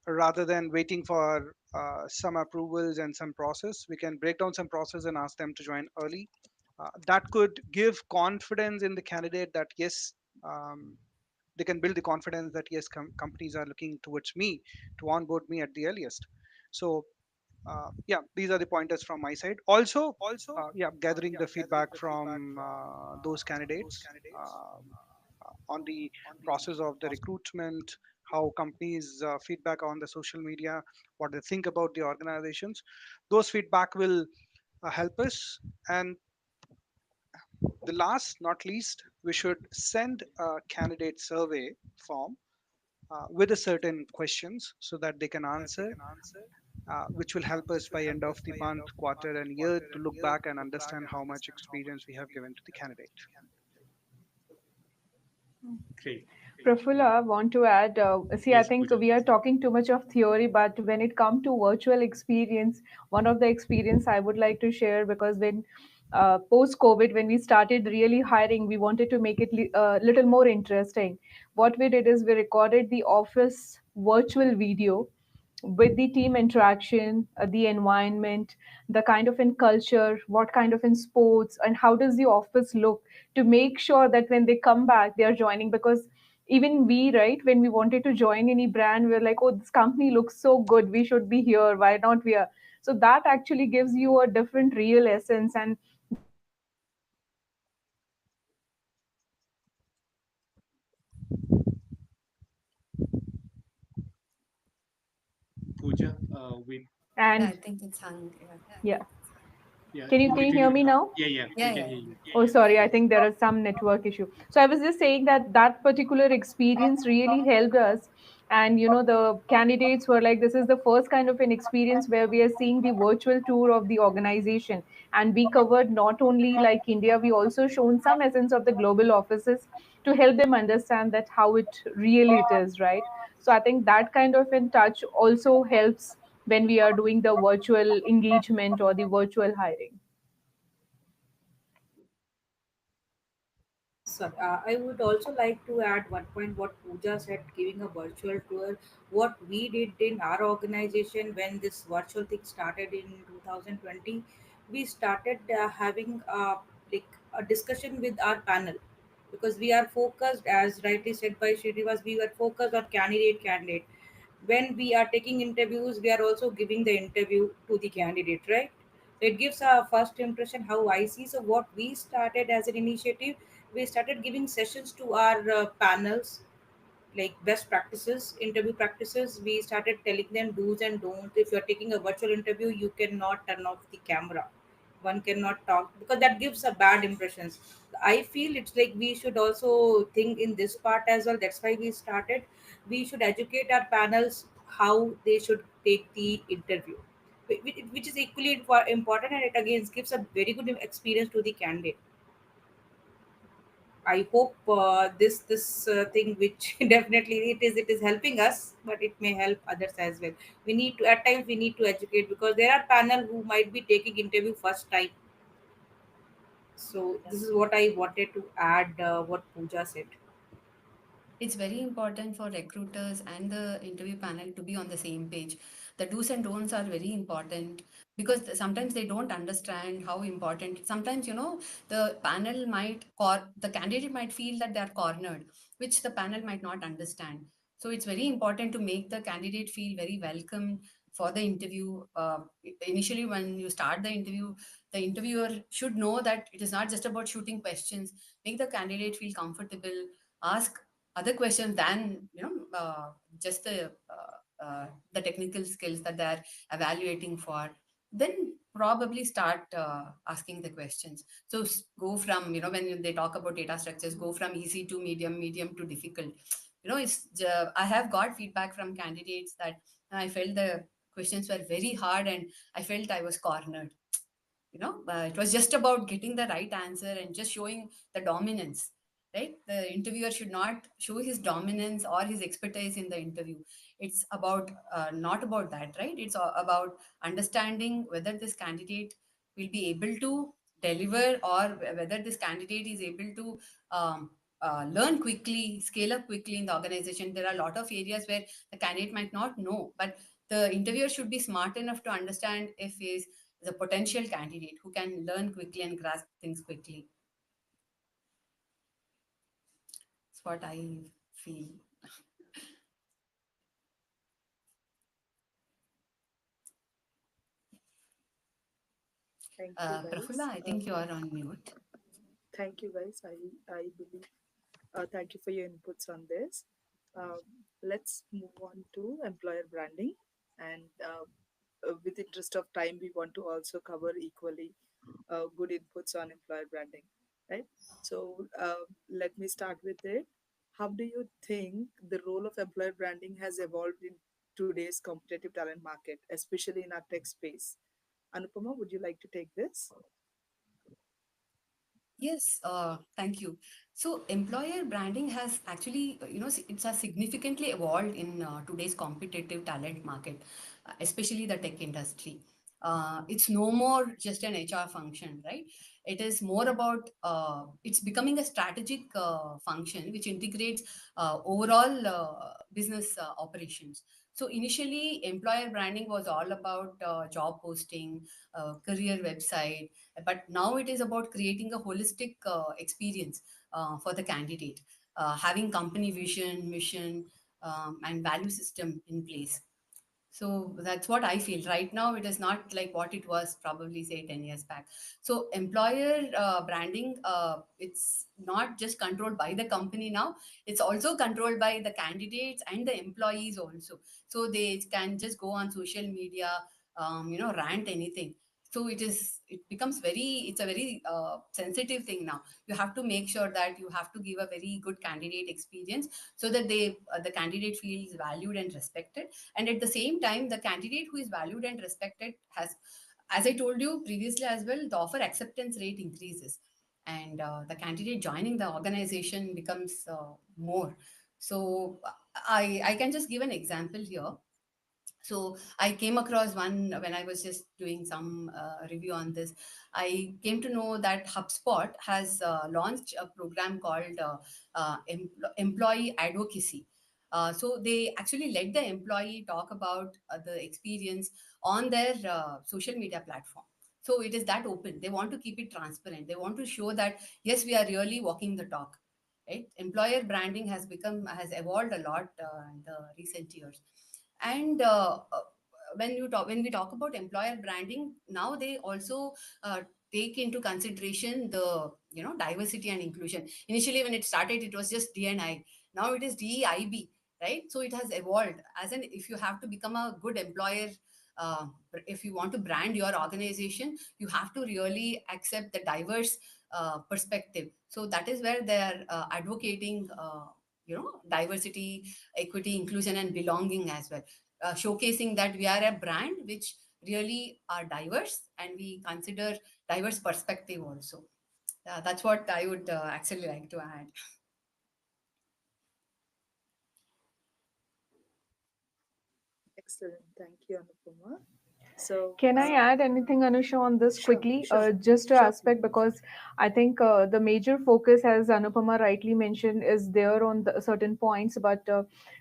rather than waiting for some approvals and some process. We can break down some process and ask them to join early. That could give confidence in the candidate that yes, um, they can build the confidence that yes, companies are looking towards me to onboard me at the earliest. So yeah, these are the pointers from my side. Also, yeah, gathering the feedback from those candidates on the process of the recruitment, how companies feedback on the social media, what they think about the organizations. Those feedback will help us. And the last, not least, we should send a candidate survey form with a certain questions so that they can answer, which will help us by end of the month, quarter, and year to look back and understand how much experience we have given to the candidate. Great. Prafulla, I want to add. See, I Yes, think Pooja. we are talking too much of theory, but when it comes to virtual experience, one of the experience I would like to share, because when post COVID, when we started really hiring, we wanted to make it a little more interesting. What we did is we recorded the office virtual video with the team interaction, the environment, the kind of in culture, what kind of in sports, and how does the office look, to make sure that when they come back, they are joining. Because even we, right, when we wanted to join any brand, we're like, oh, this company looks so good, we should be here. Why not we are? So that actually gives you a different real essence, and Pooja, Yeah, I and think it's hung. Yeah. yeah. yeah, Can you in can you between hear me now? yeah, yeah, we Yeah, can yeah. hear you. Oh, sorry. I think there is some network issue. So I was just saying that that particular experience really helped us. And, the candidates were like, this is the first kind of an experience where we are seeing the virtual tour of the organization. And we covered not only like India, we also shown some essence of the global offices to help them understand that how it really it is, right? So I think that kind of in touch also helps when we are doing the virtual engagement or the virtual hiring. So, I would also like to add one point what Pooja said, giving a virtual tour. What we did in our organization when this virtual thing started in 2020, we started having like a discussion with our panel, because we are focused, as rightly said by Srinivas, we were focused on candidate. When we are taking interviews, we are also giving the interview to the candidate, right? So it gives a first impression how I see. So what we started as an initiative, we started giving sessions to our panels, like best practices, interview practices. We started telling them do's and don'ts. If you're taking a virtual interview, you cannot turn off the camera, one cannot talk, because that gives a bad impressions. I feel it's like we should also think in this part as well. That's why we started, we should educate our panels how they should take the interview, which is equally important, and it again gives a very good experience to the candidate. I hope this thing, which definitely it is helping us, but it may help others as well. We need to, at times we need to educate, because there are panel who might be taking interview first time. So this is what I wanted to add. What Pooja said. it's very important for recruiters and the interview panel to be on the same page. The do's and don'ts are very important because sometimes they don't understand how important. Sometimes, the panel the candidate might feel that they are cornered, which the panel might not understand. So it's very important to make the candidate feel very welcome for the interview. Initially, when you start the interviewer should know that it is not just about shooting questions. Make the candidate feel comfortable, ask other questions than just the technical skills that they're evaluating for. Then probably start asking the questions. So go from, when they talk about data structures, go from easy to medium to difficult. I have got feedback from candidates that I felt the questions were very hard and I felt I was cornered. It was just about getting the right answer and just showing the dominance, right? The interviewer should not show his dominance or his expertise in the interview. It's about not about that, right? It's about understanding whether this candidate will be able to deliver, or whether this candidate is able to learn quickly, scale up quickly in the organization. There are a lot of areas where the candidate might not know, but the interviewer should be smart enough to understand if he is a potential candidate who can learn quickly and grasp things quickly. That's what I feel. Thank you, Prafulla, guys. I think you are on mute. Thank you, guys. I believe. Thank you for your inputs on this. Um, let's move on to employer branding, and with interest of time, we want to also cover equally good inputs on employer branding, right? So let me start with it. How do you think the role of employer branding has evolved in today's competitive talent market, especially in our tech space? Anupama, would you like to take this? Yes, thank you. So, employer branding has actually, it has significantly evolved in today's competitive talent market, especially the tech industry. It's no more just an HR function, right? It is more about, it's becoming a strategic function which integrates overall business operations. So, initially, employer branding was all about job posting, career website, but now it is about creating a holistic experience for the candidate, having company vision, mission, and value system in place. So that's what I feel. Right now, it is not like what it was probably, say, 10 years back. So employer branding, it's not just controlled by the company now. It's also controlled by the candidates and the employees also. So they can just go on social media, rant anything. So it becomes it's a very sensitive thing now. You have to make sure that you have to give a very good candidate experience so that the candidate feels valued and respected. And at the same time, the candidate who is valued and respected has, as I told you previously as well, the offer acceptance rate increases, and the candidate joining the organization becomes more. So I can just give an example here. So I came across one when I was just doing some review on this. I came to know that HubSpot has launched a program called employee advocacy. So they actually let the employee talk about the experience on their social media platform. So it is that open. They want to keep it transparent. They want to show that yes, we are really walking the talk. Right? Employer branding has evolved a lot in the recent years. And when we talk about employer branding, now they also take into consideration the diversity and inclusion. Initially, when it started, it was just D&I. Now it is DEIB, right? So it has evolved. As in, if you have to become a good employer, uh, if you want to brand your organization, you have to really accept the diverse perspective. So that is where they are advocating diversity, equity, inclusion, and belonging as well, showcasing that we are a brand which really are diverse and we consider diverse perspective also. That's what I would actually like to add. Excellent. Thank you, Anupama. So, Can I add anything, Anusha, on this sure, quickly? sure, Just to sure, aspect, Pooja. because I think the major focus, as Anupama rightly mentioned, is there on the certain points, but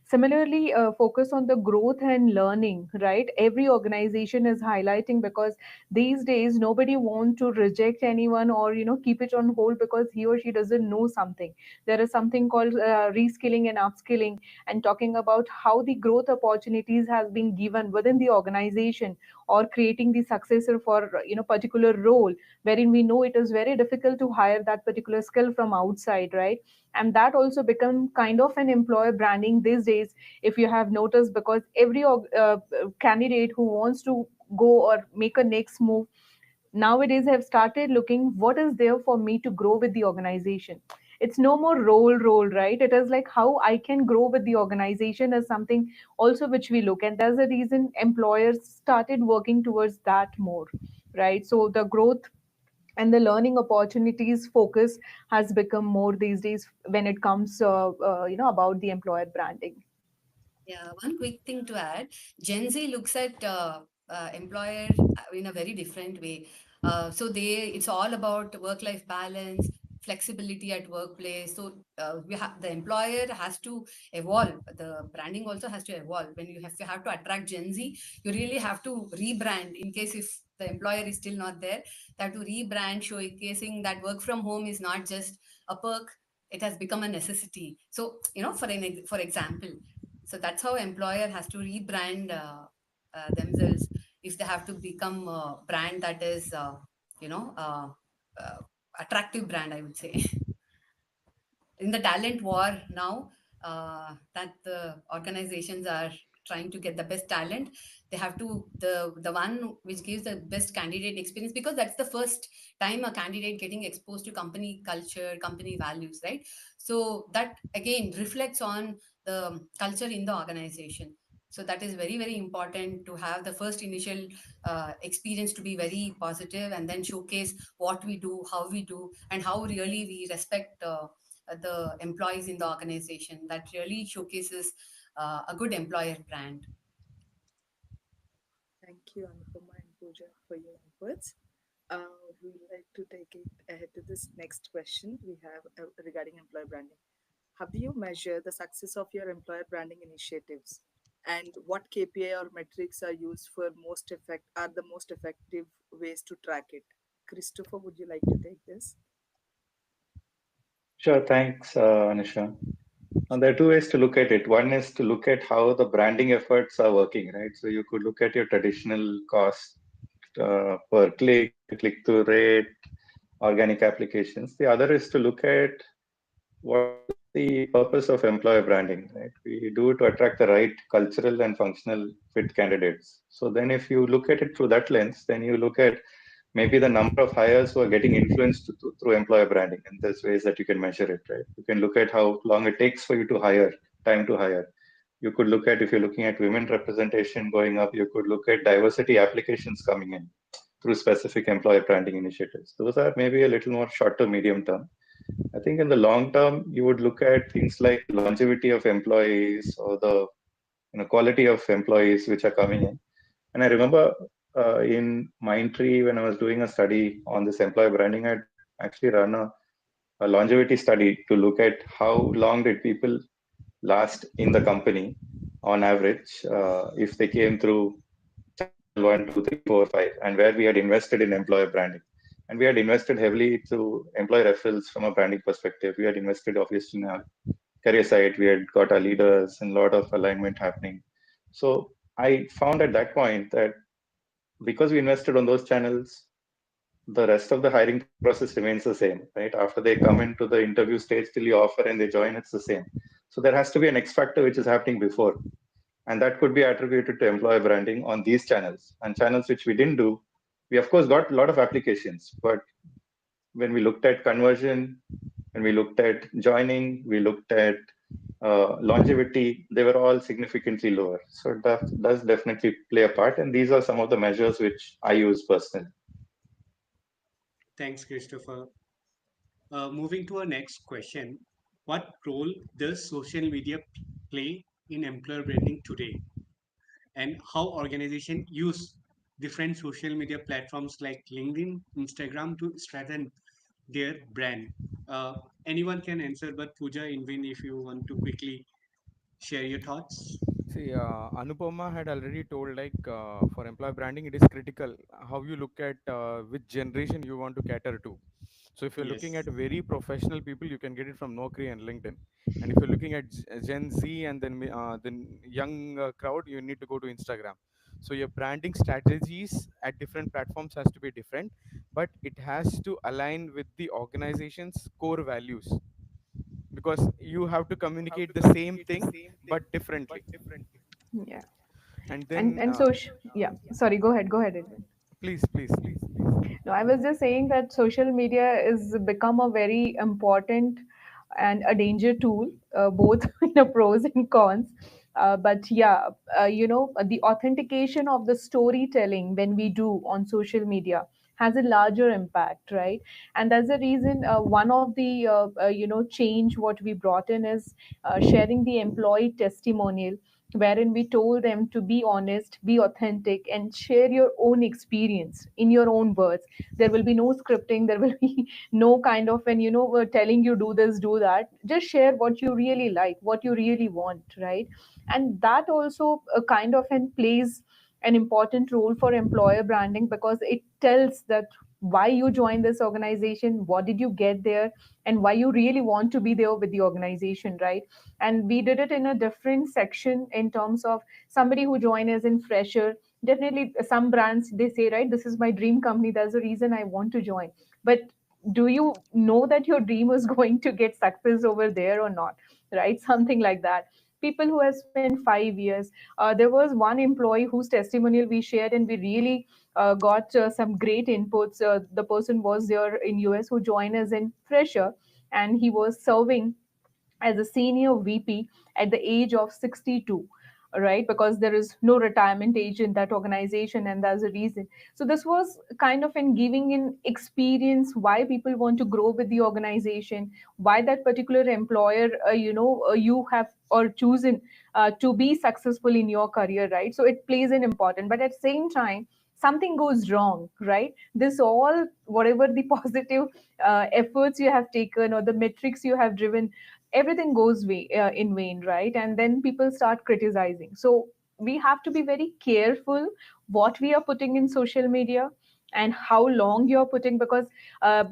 similarly, focus on the growth and learning, right? Every organization is highlighting, because these days nobody want to reject anyone or keep it on hold because he or she doesn't know something. There is something called reskilling and upskilling, and talking about how the growth opportunities has been given within the organization, or creating the successor for particular role, wherein we know it is very difficult to hire that particular skill from outside, right? And that also become kind of an employer branding these days, if you have noticed, because every candidate who wants to go or make a next move nowadays have started looking what is there for me to grow with the organization. It's no more role, right? It is like how I can grow with the organization is something also which we look, and that's the reason employers started working towards that more, right? So the growth and the learning opportunities focus has become more these days when it comes about the employer branding. Yeah, one quick thing to add. Gen Z looks at employer in a very different way. It's all about work-life balance, flexibility at workplace. So the employer has to evolve. The branding also has to evolve. When you have to attract Gen Z, you really have to rebrand. In case if the employer is still not there, they have to rebrand, showcasing that work from home is not just a perk; it has become a necessity. So for example, so that's how employer has to rebrand themselves if they have to become a brand that is you know uh, uh, attractive brand, I would say. In the talent war now, that the organizations are trying to get the best talent, they have to the one which gives the best candidate experience, because that's the first time a candidate getting exposed to company culture, company values, right? So that again reflects on the culture in the organization. So that is very, very important to have the first initial experience to be very positive, and then showcase what we do, how we do, and how really we respect the employees in the organization. That really showcases a good employer brand. Thank you, Anupama and Pooja, for your inputs. We would like to take it ahead to this next question we have regarding employer branding. How do you measure the success of your employer branding initiatives? And what KPI or metrics are used for are the most effective ways to track it? Christopher, would you like to take this? Sure, thanks, Anisha. And there are two ways to look at it. One is to look at how the branding efforts are working, right? So you could look at your traditional cost per click, click-through rate, organic applications. The other is to look at what is the purpose of employer branding, right? We do it to attract the right cultural and functional fit candidates. So then if you look at it through that lens, then you look at maybe the number of hires who are getting influenced through employer branding. And there's ways that you can measure it, right? You can look at how long it takes for you to hire, time to hire. You could look at, if you're looking at women representation going up, you could look at diversity applications coming in through specific employer branding initiatives. Those are maybe a little more short to medium term. I think in the long term, you would look at things like longevity of employees or the quality of employees which are coming in. And I remember in Mindtree, when I was doing a study on this employer branding, I'd actually run a longevity study to look at how long did people last in the company on average if they came through channel 1, 2, 3, 4, 5, and where we had invested in employer branding. And we had invested heavily to employee referrals from a branding perspective. We had invested obviously in our career site. We had got our leaders and a lot of alignment happening. So I found at that point that because we invested on those channels, the rest of the hiring process remains the same, right? After they come into the interview stage till you offer and they join, it's the same. So there has to be an X factor which is happening before. And that could be attributed to employer branding on these channels. And channels which we didn't do, we of course got a lot of applications, but when we looked at conversion, when we looked at joining, we looked at longevity, they were all significantly lower. So that does definitely play a part. And these are some of the measures which I use personally. Thanks, Christopher. Moving to our next question. What role does social media play in employer branding today? And how organizations use different social media platforms like LinkedIn, Instagram to strengthen their brand? Uh, Anyone can answer, but Pooja, Invin, if you want to quickly share your thoughts. See, Anupama had already told like for employee branding, it is critical how you look at which generation you want to cater to. So if you're looking at Yes. very professional people, you can get it from Naukri and LinkedIn. And if you're looking at Gen Z and then young crowd, you need to go to Instagram. So your branding strategies at different platforms has to be different, but it has to align with the organization's core values, because you have to communicate the same thing but differently. Yeah. And And then yeah, sorry, go ahead, Edwin. please. No, I was just saying that social media is become a very important and a danger tool, both in the pros and cons. But yeah, the authentication of the storytelling when we do on social media has a larger impact, right? And that's the reason one of the change what we brought in is sharing the employee testimonial, wherein we told them to be honest, be authentic, and share your own experience in your own words. There will be no scripting, there will be no kind of an telling you do this, do that. Just share what you really like, what you really want, right? And that also kind of and plays an important role for employer branding, because it tells that why you joined this organization, what did you get there, and why you really want to be there with the organization, right? And we did it in a different section in terms of somebody who joined as in fresher. Definitely some brands, they say, right, this is my dream company, that's the reason I want to join. But do you know that your dream is going to get success over there or not, right? Something like that. People who have spent 5 years, there was one employee whose testimonial we shared, and we really got some great inputs. The person was there in US who joined as in fresher, and he was serving as a senior VP at the age of 62, right? Because there is no retirement age in that organization, and that's the reason. So this was kind of in giving in experience why people want to grow with the organization, why that particular employer, you have or chosen to be successful in your career, right? So it plays an important, but at the same time, something goes wrong, right? This all, whatever the positive efforts you have taken or the metrics you have driven, everything goes in vain, right? And then people start criticizing. So we have to be very careful what we are putting in social media and how long you're putting, because uh,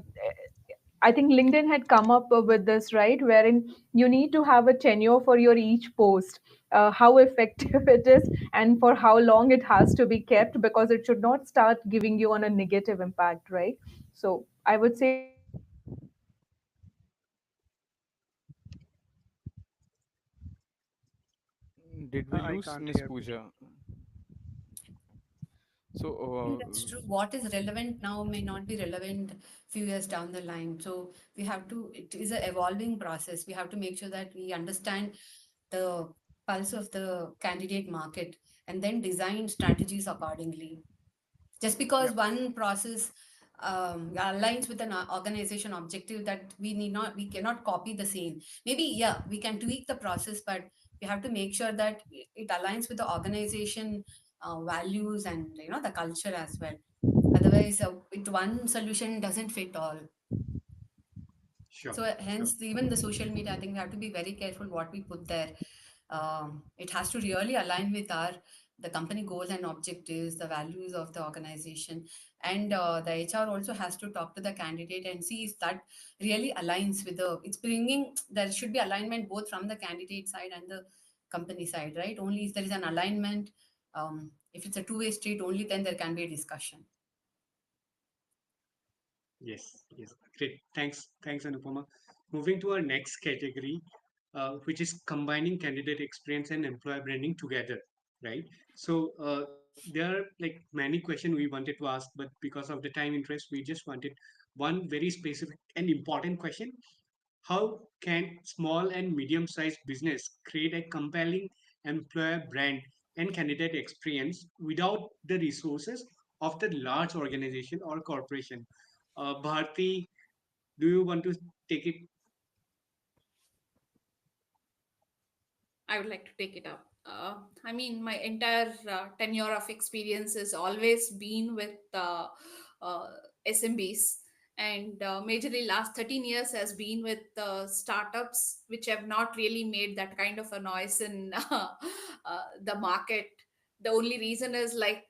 I think LinkedIn had come up with this, right, wherein you need to have a tenure for your each post, how effective it is, and for how long it has to be kept, because it should not start giving you on a negative impact, right? So I would say that Did we I lose can't Miss hear. Pooja? I think So that's true. What is relevant now may not be relevant few years down the line. So we have to, it is an evolving process. We have to make sure that we understand the pulse of the candidate market and then design strategies accordingly. Just because Yep. one process aligns with an organization objective, that we cannot copy the same. Maybe, yeah, we can tweak the process, but we have to make sure that it aligns with the organization values and the culture as well. Otherwise, one solution doesn't fit all. Sure. So Sure. hence, even the social media, I think we have to be very careful what we put there. It has to really align with our the company goals and objectives, the values of the organization, and the HR also has to talk to the candidate and see if that really aligns with the. It's bringing, there should be alignment both from the candidate side and the company side, right? Only if there is an alignment, if it's a two-way street, only then there can be a discussion. Yes, yes, great. Thanks, Anupama. Moving to our next category, which is combining candidate experience and employer branding together, right? So there are like many questions we wanted to ask, but because of the time interest, we just wanted one very specific and important question. How can small and medium-sized business create a compelling employer brand and candidate experience without the resources of the large organization or corporation? Bharti, do you want to take it? I would like to take it up. I mean, my entire tenure of experience has always been with uh, SMBs, and majorly last 13 years has been with startups, which have not really made that kind of a noise in the market. The only reason is like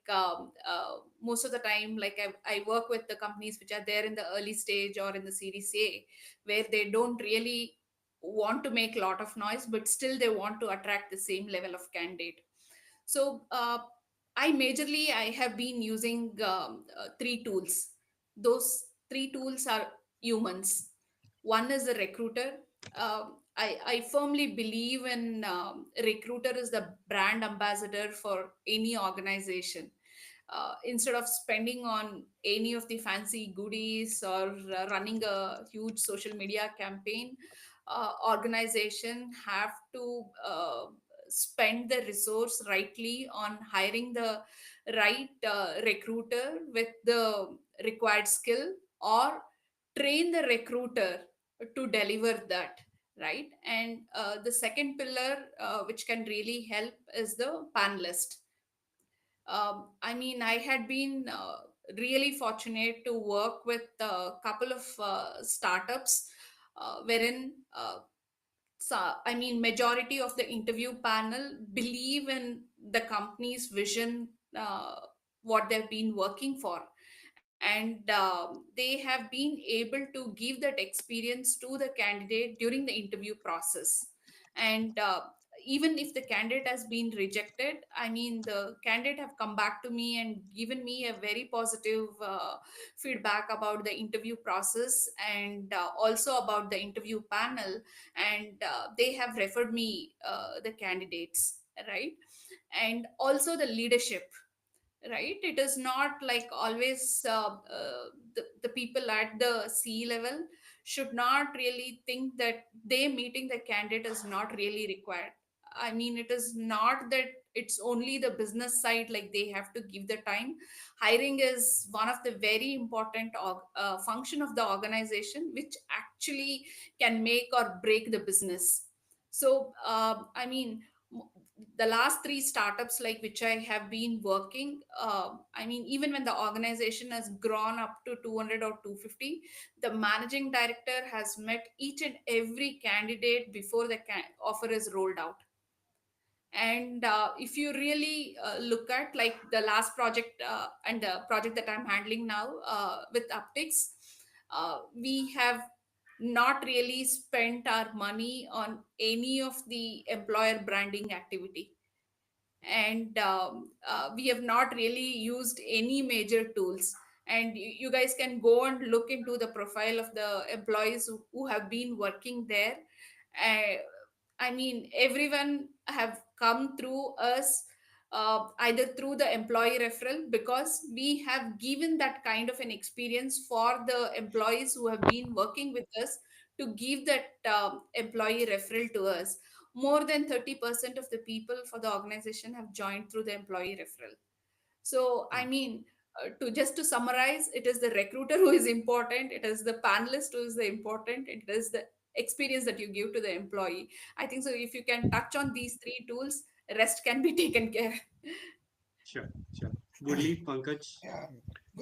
most of the time, like I work with the companies which are there in the early stage or in the Series A, where they don't really want to make a lot of noise, but still they want to attract the same level of candidate. So I have been using three tools. Those three tools are humans. One is the recruiter. I firmly believe in recruiter is the brand ambassador for any organization. Instead of spending on any of the fancy goodies or running a huge social media campaign, organization have to spend the resource rightly on hiring the right recruiter with the required skill, or train the recruiter to deliver that, right? And the second pillar which can really help is the panelist. I mean, I had been really fortunate to work with a couple of startups wherein I mean, majority of the interview panel believe in the company's vision, what they've been working for, and they have been able to give that experience to the candidate during the interview process. And even if the candidate has been rejected, I mean, the candidate have come back to me and given me a very positive feedback about the interview process, and also about the interview panel, and they have referred me the candidates, right? And also the leadership, right? It is not like always the people at the C level should not really think that they meeting the candidate is not really required. I mean, it is not that it's only the business side, like they have to give the time. Hiring is one of the very important function of the organization, which actually can make or break the business. So I mean, the last three startups like which I have been working, I mean, even when the organization has grown up to 200 or 250, the managing director has met each and every candidate before the offer is rolled out. And if you really look at like the last project and the project that I'm handling now with Uptix, we have not really spent our money on any of the employer branding activity, and we have not really used any major tools. And you guys can go and look into the profile of the employees who have been working there. uh, I mean, everyone have come through us, either through the employee referral, because we have given that kind of an experience for the employees who have been working with us to give that employee referral to us. More than 30% of the people for the organization have joined through the employee referral. So, I mean, to just to summarize, it is the recruiter who is important, it is the panelist who is the important, it is the experience that you give to the employee. I think so. If you can touch on these three tools, rest can be taken care. Sure, sure. Murli, Pankaj. Yeah,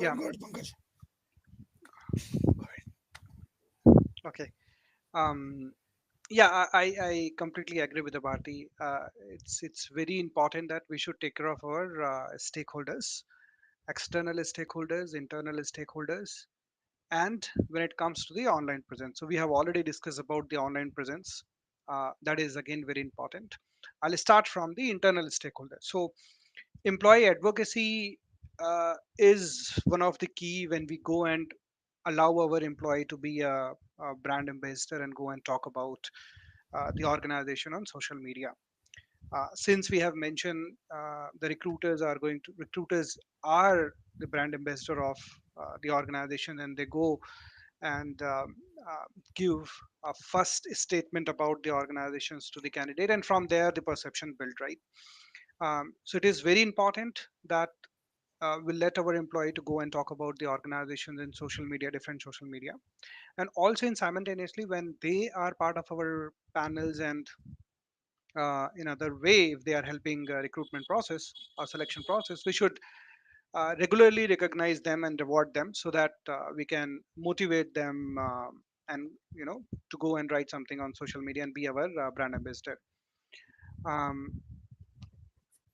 Yeah. good, Pankaj. Okay. Um, yeah, I completely agree with the party. It's very important that we should take care of our stakeholders, external stakeholders, internal stakeholders, and when it comes to the online presence. So we have already discussed about the online presence. That is again very important. I'll start from the internal stakeholders. So employee advocacy is one of the key when we go and allow our employee to be a brand ambassador and go and talk about the organization on social media. Since we have mentioned the recruiters are the brand ambassador of the organization, and they go and give a first statement about the organizations to the candidate, and from there the perception built, right? So it is very important that we'll let our employee to go and talk about the organizations in social media, different social media, and also in simultaneously when they are part of our panels and in other way, if they are helping recruitment process or selection process, we should regularly recognize them and reward them so that we can motivate them and to go and write something on social media and be our brand ambassador. um,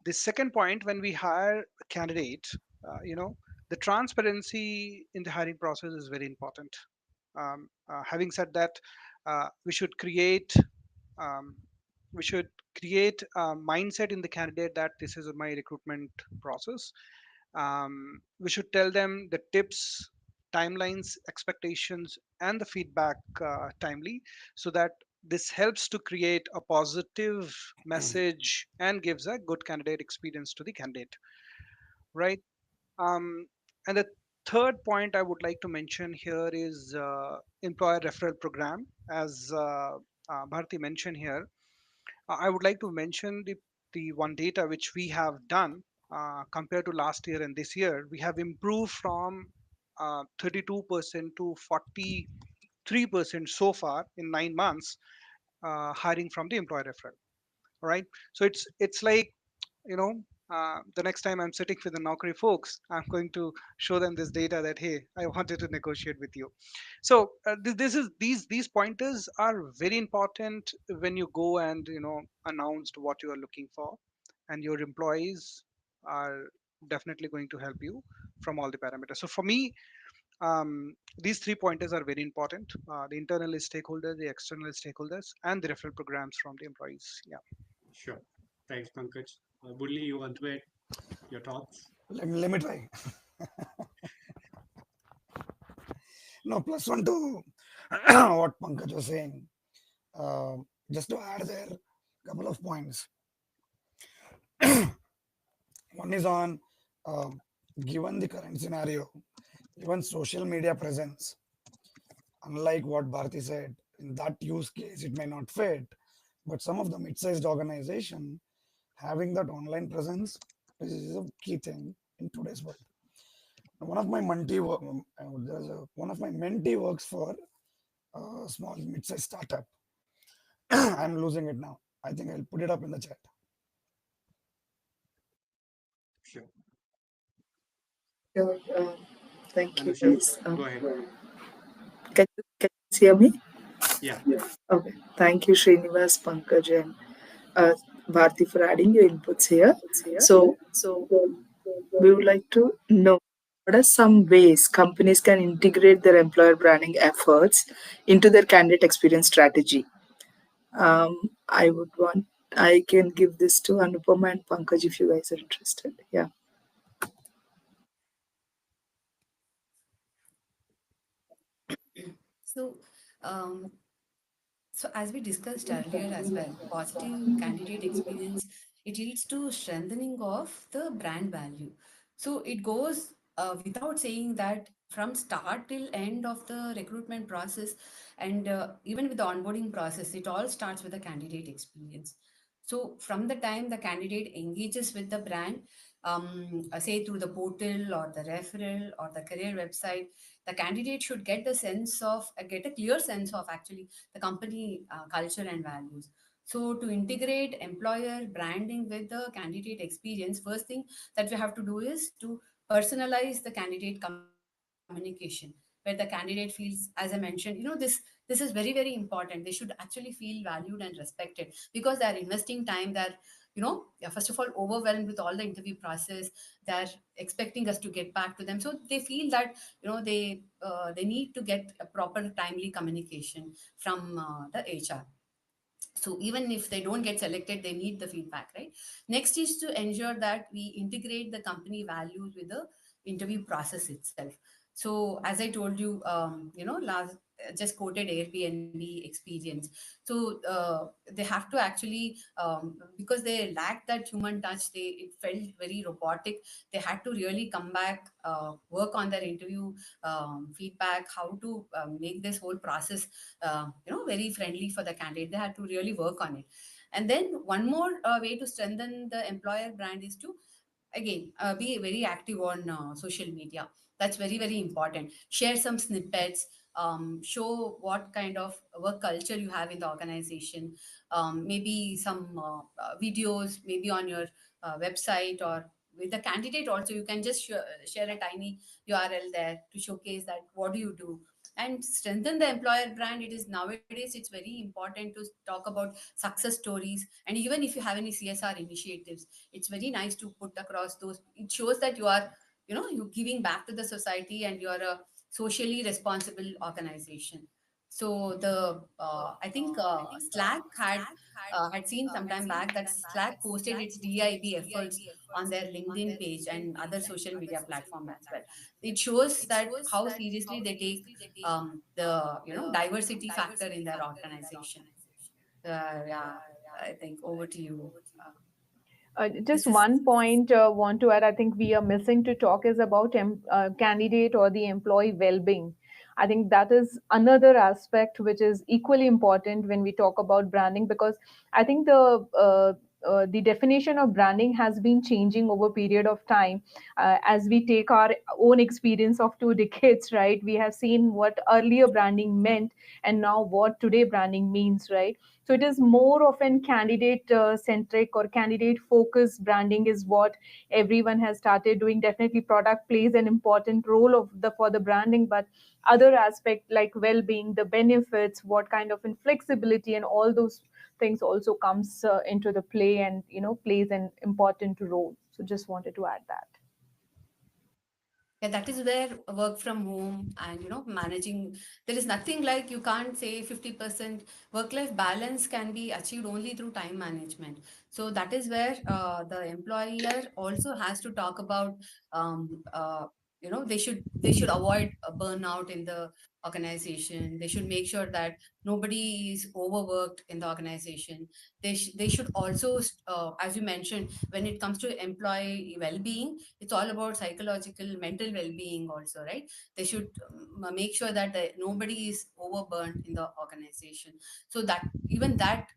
the second point, when we hire a candidate, the transparency in the hiring process is very important. Having said that, we should create um, we should create a mindset in the candidate that this is my recruitment process. We should tell them the tips, timelines, expectations, and the feedback timely, so that this helps to create a positive message and gives a good candidate experience to the candidate, right? And the third point I would like to mention here is employer referral program. As Bharti mentioned here, I would like to mention the one data which we have done compared to last year and this year. We have improved from 32% to 43% so far in 9 months, hiring from the employer referral. All right. So it's like, you know, the next time I'm sitting with the Naukri folks, I'm going to show them this data that, hey, I wanted to negotiate with you. So this is these pointers are very important when you go and announced what you are looking for, and your employees are definitely going to help you from all the parameters. So for me, these three pointers are very important: the internal stakeholders, the external stakeholders, and the referral programs from the employees. Yeah. Sure. Thanks, Pankaj. Burli, you want to add your thoughts? Let me try. No, plus one to what Pankaj was saying. Uh, just to add there, couple of points. One is on given the current scenario, even social media presence, unlike what Bharti said, in that use case it may not fit, but some of the mid-sized organization having that online presence is a key thing in today's world. One of my one of my mentee works for a small mid-sized startup. I'm losing it now. I think I'll put it up in the chat. Sure. Sure. Thank you, Anusha, guys. go ahead. Can you hear me? Yeah. Okay. Thank you, Srinivas, Pankaj, and uh, Bharti for adding your inputs here. So, we would like to know what are some ways companies can integrate their employer branding efforts into their candidate experience strategy. I would want, I can give this to Anupama and Pankaj if you guys are interested. Yeah. So, um, so as we discussed earlier as well, positive candidate experience, it leads to strengthening of the brand value. So it goes without saying that from start till end of the recruitment process, and even with the onboarding process, it all starts with the candidate experience. So from the time the candidate engages with the brand, say through the portal or the referral or the career website, the candidate should get the sense of get a clear sense of actually the company culture and values. So to integrate employer branding with the candidate experience, first thing that we have to do is to personalize the candidate communication, where the candidate feels, as I mentioned, this is very, very important. They should actually feel valued and respected because they are investing time. They're yeah, first of all overwhelmed with all the interview process. They're expecting us to get back to them, so they feel that they need to get a proper timely communication from the HR. So even if they don't get selected, they need the feedback, right? Next is to ensure that we integrate the company values with the interview process itself. So as I told you, last just quoted Airbnb experience. So they have to actually, because they lacked that human touch, it felt very robotic. They had to really come back, work on their interview feedback, how to make this whole process very friendly for the candidate. They had to really work on it. And then one more way to strengthen the employer brand is to again, be very active on social media. That's very, very important. Share some snippets. Show what kind of work culture you have in the organization. Maybe some videos, maybe on your website, or with the candidate also. You can just share a tiny URL there to showcase that what do you do, and strengthen the employer brand. It is nowadays, it's very important to talk about success stories. And even if you have any CSR initiatives, it's very nice to put across those. It shows that you are, you're giving back to the society, and you're a socially responsible organization. So the I think Slack had seen some time back that Slack posted its DIB efforts on their LinkedIn page and other social media platform as well. It shows that how seriously they take the diversity factor in their organization. Yeah, I think over to you. Just This is one point want to add. I think we are missing to talk is about candidate or the employee well-being. I think that is another aspect which is equally important when we talk about branding, because I think the definition of branding has been changing over a period of time. As we take our own experience of 2 decades, right? We have seen what earlier branding meant and now what today branding means, right? So it is more of an candidate centric or candidate focused branding is what everyone has started doing. Definitely product plays an important role of the for the branding, but other aspect like well-being, the benefits, what kind of inflexibility and all those things also comes into the play, and plays an important role. So just wanted to add that. Yeah, that is where work from home and managing, there is nothing like, you can't say 50% work life balance can be achieved only through time management. So that is where the employer also has to talk about, they should avoid a burnout in the organization. They should make sure that nobody is overworked in the organization. They should also as you mentioned, when it comes to employee well-being, it's all about psychological mental well-being also, right? They should make sure that nobody is overburdened in the organization. So that, even that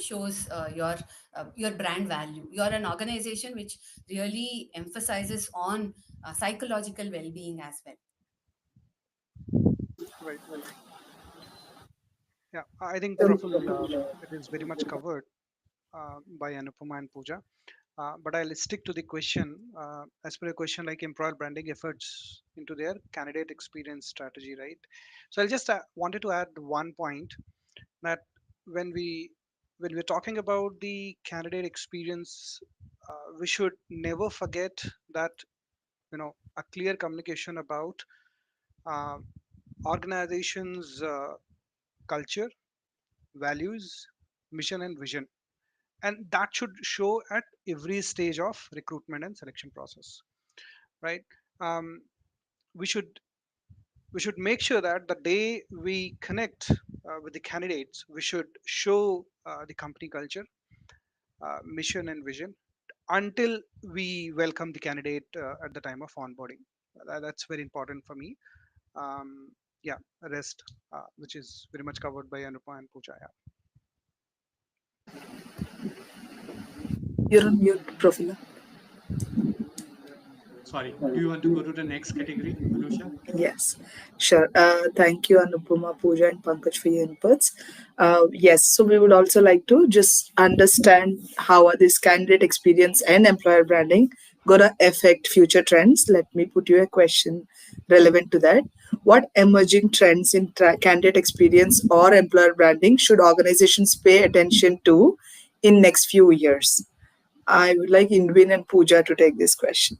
shows your brand value. You're an organization which really emphasizes on psychological well-being as well. Right. Yeah, I think Praful, it is very much covered by Anupama and Pooja. But I'll stick to the question. As per the question, like employer branding efforts into their candidate experience strategy, right? So I'll just wanted to add one point, that when we when we're talking about the candidate experience, we should never forget that a clear communication about uh, organizations' culture, values, mission, and vision, and that should show at every stage of recruitment and selection process, right? um, we should we should make sure that the day we connect with the candidates, we should show the company culture, mission, and vision until we welcome the candidate at the time of onboarding. That's very important for me. um, yeah, rest, which is very much covered by Anupa and Pooja. Yeah. You're on mute, Profila. Sorry, do you want to go to the next category, Anusha? Yes, sure. Thank you, Anupama, Pooja, and Pankaj for your inputs. Yes, so we would also like to just understand how are this candidate experience and employer branding gonna affect future trends. Let me put you a question relevant to that. What emerging trends in candidate experience or employer branding should organizations pay attention to in next few years? I would like Indwin and Pooja to take this question.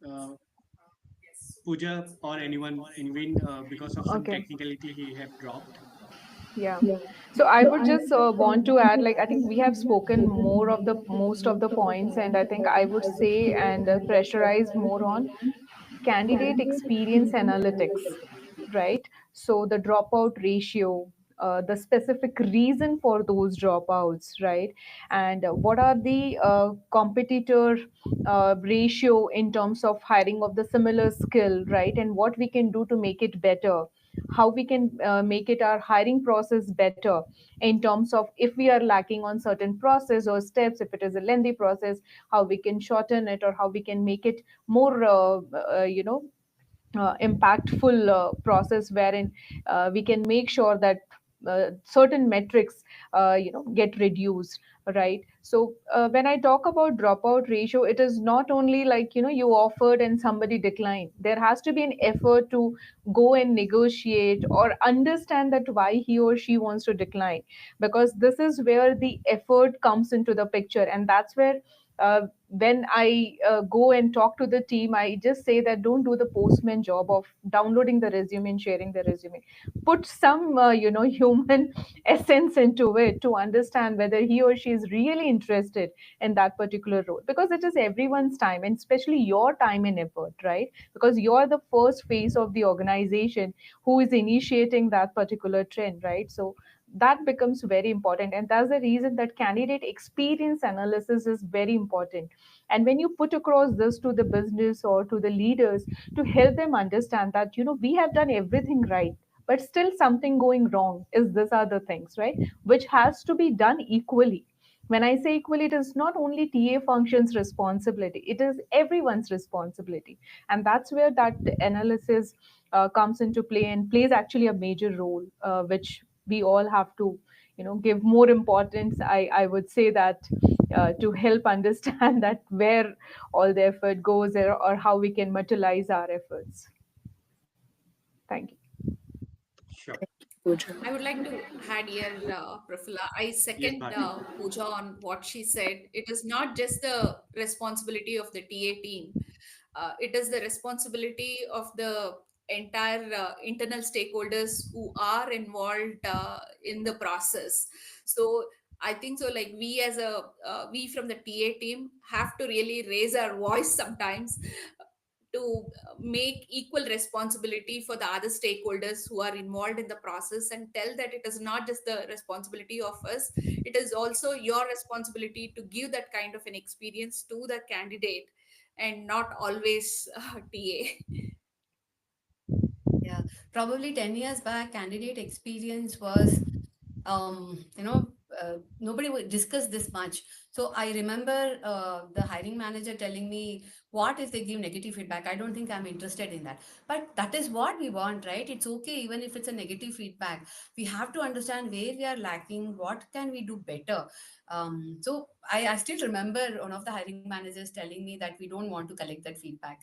Uh, Pooja or anyone in Win, because of some Okay. technicality, he have dropped. Yeah. So I would just want to add, like, I think we have spoken more of the most of the points, and I think I would say and pressurize more on candidate experience analytics, right? So the dropout ratio, the specific reason for those dropouts, right? And what are the competitor ratio in terms of hiring of the similar skill, right? And what we can do to make it better. how we can make it our hiring process better, in terms of if we are lacking on certain process or steps, if it is a lengthy process, how we can shorten it, or how we can make it more impactful process, wherein we can make sure that certain metrics get reduced, right? So when I talk about dropout ratio, it is not only like you offered and somebody declined. There has to be an effort to go and negotiate or understand that why he or she wants to decline, because this is where the effort comes into the picture. And that's where when I go and talk to the team, I just say that don't do the postman job of downloading the resume and sharing the resume. Put some, human essence into it to understand whether he or she is really interested in that particular role, because it is everyone's time, and especially your time and effort, right? Because you're the first face of the organization who is initiating that particular trend, right? So that becomes very important, and that's the reason that candidate experience analysis is very important. And when you put across this to the business or to the leaders, to help them understand that we have done everything right, but still something going wrong is this other things, right, which has to be done equally. When I say equally, it is not only TA function's responsibility, it is everyone's responsibility. And that's where that analysis comes into play, and plays actually a major role, which we all have to give more importance, I would say that, to help understand that where all the effort goes, or how we can utilize our efforts. Thank you. Sure. Pooja. I would like to add here, Prafula. I Yes, second Bharti. Pooja on what she said. It is not just the responsibility of the TA team. It is the responsibility of the entire internal stakeholders who are involved in the process. So I think so. Like we from the TA team have to really raise our voice sometimes to make equal responsibility for the other stakeholders who are involved in the process, and tell that it is not just the responsibility of us, it is also your responsibility to give that kind of an experience to the candidate, and not always ta. Yeah, probably 10 years back, candidate experience was, nobody would discuss this much. So I remember the hiring manager telling me, what if they give negative feedback? I don't think I'm interested in that. But that is what we want, right? It's okay, even if it's a negative feedback. We have to understand where we are lacking, what can we do better. So I still remember one of the hiring managers telling me that we don't want to collect that feedback,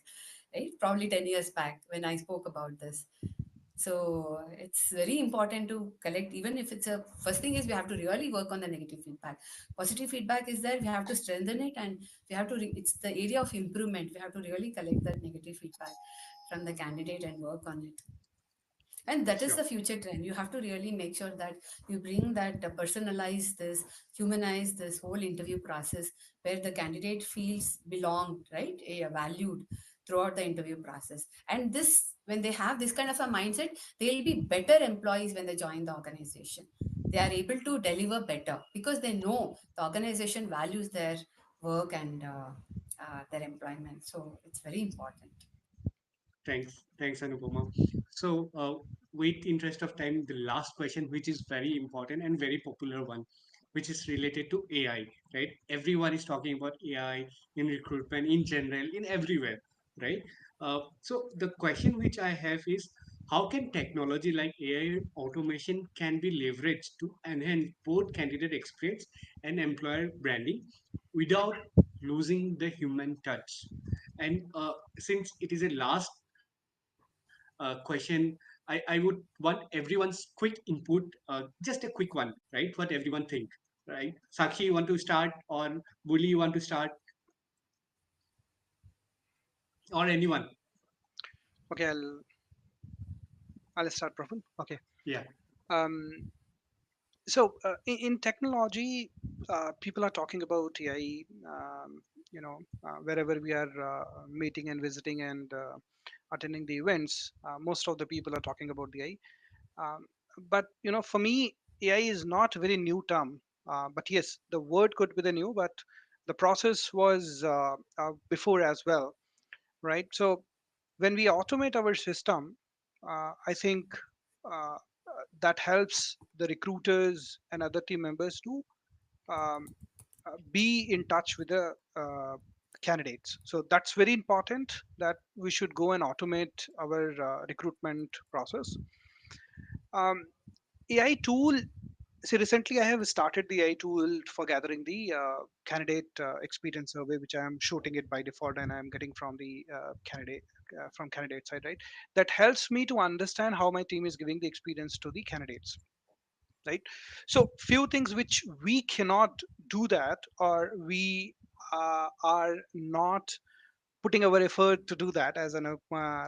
right? Probably 10 years back when I spoke about this. So it's very important to collect, even if it's a first thing is we have to really work on the negative feedback. Positive feedback is there, we have to strengthen it, and we have to, it's the area of improvement. We have to really collect that negative feedback from the candidate and work on it. And that is Sure. the future trend. You have to really make sure that you bring that personalize this, humanize this whole interview process, where the candidate feels belonged, right? Valued throughout the interview process. And this, when they have this kind of a mindset, they'll be better employees when they join the organization. They are able to deliver better because they know the organization values their work and their employment. So it's very important. Thanks, Anupama. So, with interest of time, the last question, which is very important and very popular one, which is related to AI, right? Everyone is talking about AI in recruitment, in general, in everywhere, right? So the question which I have is, how can technology like AI automation can be leveraged to enhance both candidate experience and employer branding without losing the human touch? And since it is a last question, I would want everyone's quick input, just a quick one, right? What everyone think, right? Sakshi, you want to start, or Bully, you want to start, or anyone? Okay, I'll start, Praful. Okay. Yeah, Um, in technology, people are talking about AI. Wherever we are meeting and visiting and attending the events, most of the people are talking about the AI. But for me, AI is not a very new term. But yes, the word could be the new, but the process was before as well, right? So when we automate our system, I think that helps the recruiters and other team members to um, be in touch with the candidates. So that's very important that we should go and automate our recruitment process. Um, AI tool. See, recently I have started the AI tool for gathering the candidate experience survey, which I am shooting it by default, and I am getting from the candidate side, right? That helps me to understand how my team is giving the experience to the candidates, right? So few things which we cannot do that, or we are not putting our effort to do that, as Anup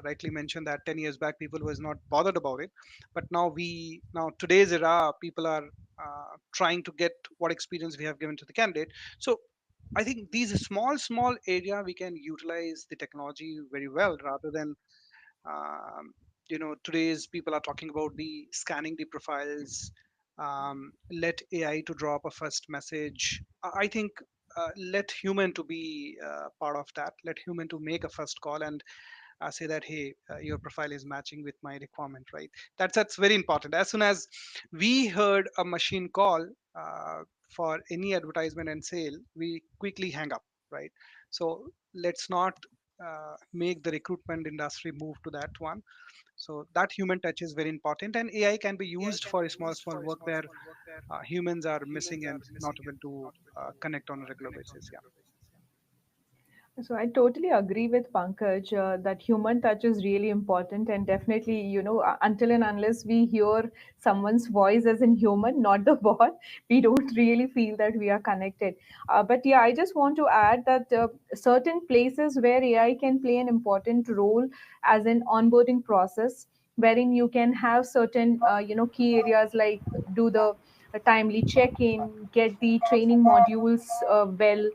rightly mentioned that 10 years back people was not bothered about it, but now today's era people are trying to get what experience we have given to the candidate. So I think these small area we can utilize the technology very well, rather than um, today's people are talking about the scanning the profiles, let AI to drop a first message. I think let human to be part of that, let human to make a first call and say that, hey, your profile is matching with my requirement, right? That's very important. As soon as we heard a machine call for any advertisement and sale, we quickly hang up, right? So let's not make the recruitment industry move to that one. So that human touch is very important, and AI can be used for a small work where humans are missing and not able to connect on a regular basis. Yeah. So I totally agree with Pankaj that human touch is really important, and definitely, until and unless we hear someone's voice as in human, not the bot, we don't really feel that we are connected. But yeah, I just want to add that certain places where AI can play an important role as an onboarding process, wherein you can have certain, key areas like do the timely check-in, get the training modules well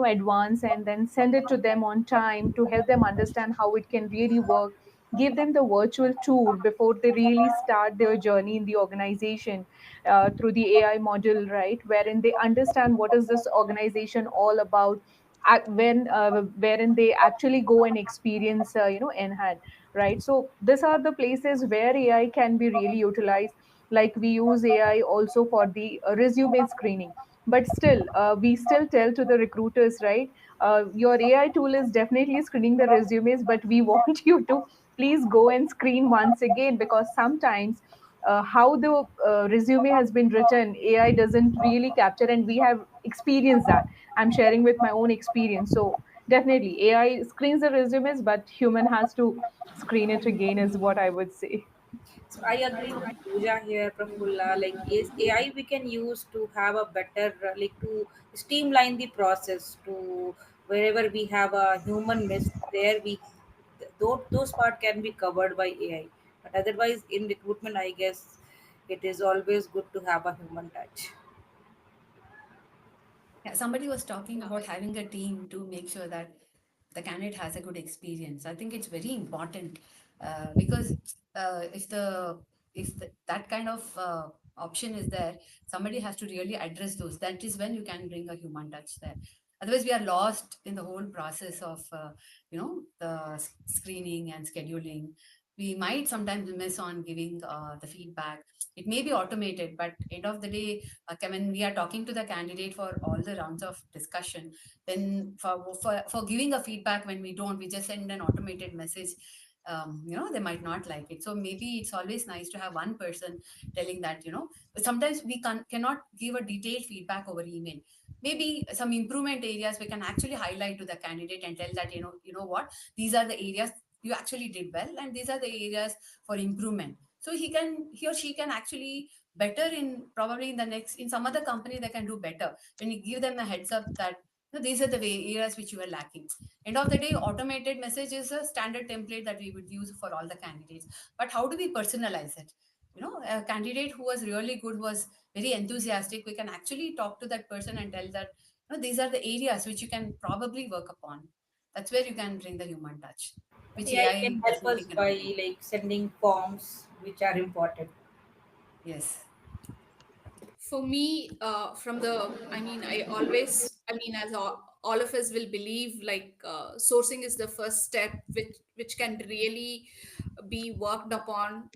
advance, and then send it to them on time to help them understand how it can really work. Give them the virtual tour before they really start their journey in the organization through the AI module, right, wherein they understand what is this organization all about, wherein they actually go and experience in hand, right? So these are the places where AI can be really utilized. Like we use AI also for the resume screening, but still we still tell to the recruiters, right, your AI tool is definitely screening the resumes, but we want you to please go and screen once again, because sometimes how the resume has been written, AI doesn't really capture, and we have experienced that. I'm sharing with my own experience. So definitely AI screens the resumes, but human has to screen it again, is what I would say. So I agree with Pooja here, Prafulla. Like, yes, AI we can use to have a better, like, to streamline the process to wherever we have a human miss, there those part can be covered by AI. But otherwise, in recruitment, I guess it is always good to have a human touch. Yeah, somebody was talking about having a team to make sure that the candidate has a good experience. I think it's very important because if that kind of option is there, somebody has to really address those. That is when you can bring a human touch there. Otherwise, we are lost in the whole process of the screening and scheduling. We might sometimes miss on giving the feedback. It may be automated, but end of the day, when we are talking to the candidate for all the rounds of discussion, then for giving a feedback when we don't, we just send an automated message. They might not like it. So maybe it's always nice to have one person telling that. Sometimes we cannot give a detailed feedback over email. Maybe some improvement areas we can actually highlight to the candidate and tell that, what, these are the areas you actually did well, and these are the areas for improvement. So he or she can actually better in probably in some other company they can do better when you give them a heads up that these are the areas which you are lacking. End of the day, automated message is a standard template that we would use for all the candidates. But how do we personalize it? A candidate who was really good, was very enthusiastic, we can actually talk to that person and tell that these are the areas which you can probably work upon. That's where you can bring the human touch, which AI AI can help definitely us by cannot do. like sending forms which are important. Yes. For me, from the I mean, I always, I mean, as all of us will believe like sourcing is the first step which can really be worked upon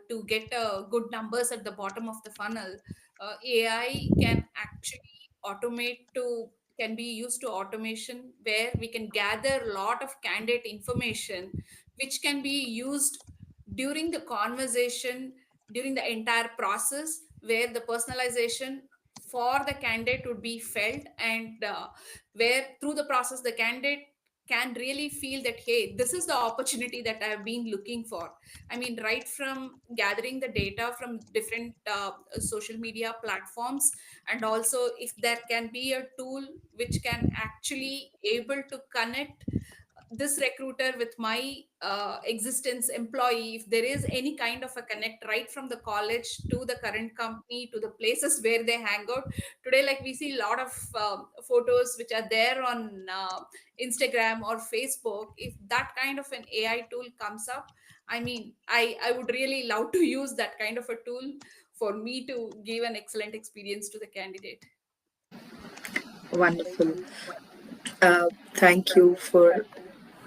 to get good numbers at the bottom of the funnel. AI can actually automate to can be used to automation where we can gather a lot of candidate information which can be used during the conversation, during the entire process, where the personalization for the candidate would be felt, and where through the process the candidate can really feel that, hey, this is the opportunity that I've been looking for. I mean, right from gathering the data from different social media platforms, and also if there can be a tool which can actually able to connect this recruiter with my existence employee, if there is any kind of a connect right from the college to the current company to the places where they hang out today, like we see a lot of photos which are there on Instagram or Facebook. If that kind of an AI tool comes up, I mean, I would really love to use that kind of a tool for me to give an excellent experience to the candidate. Wonderful. Thank you for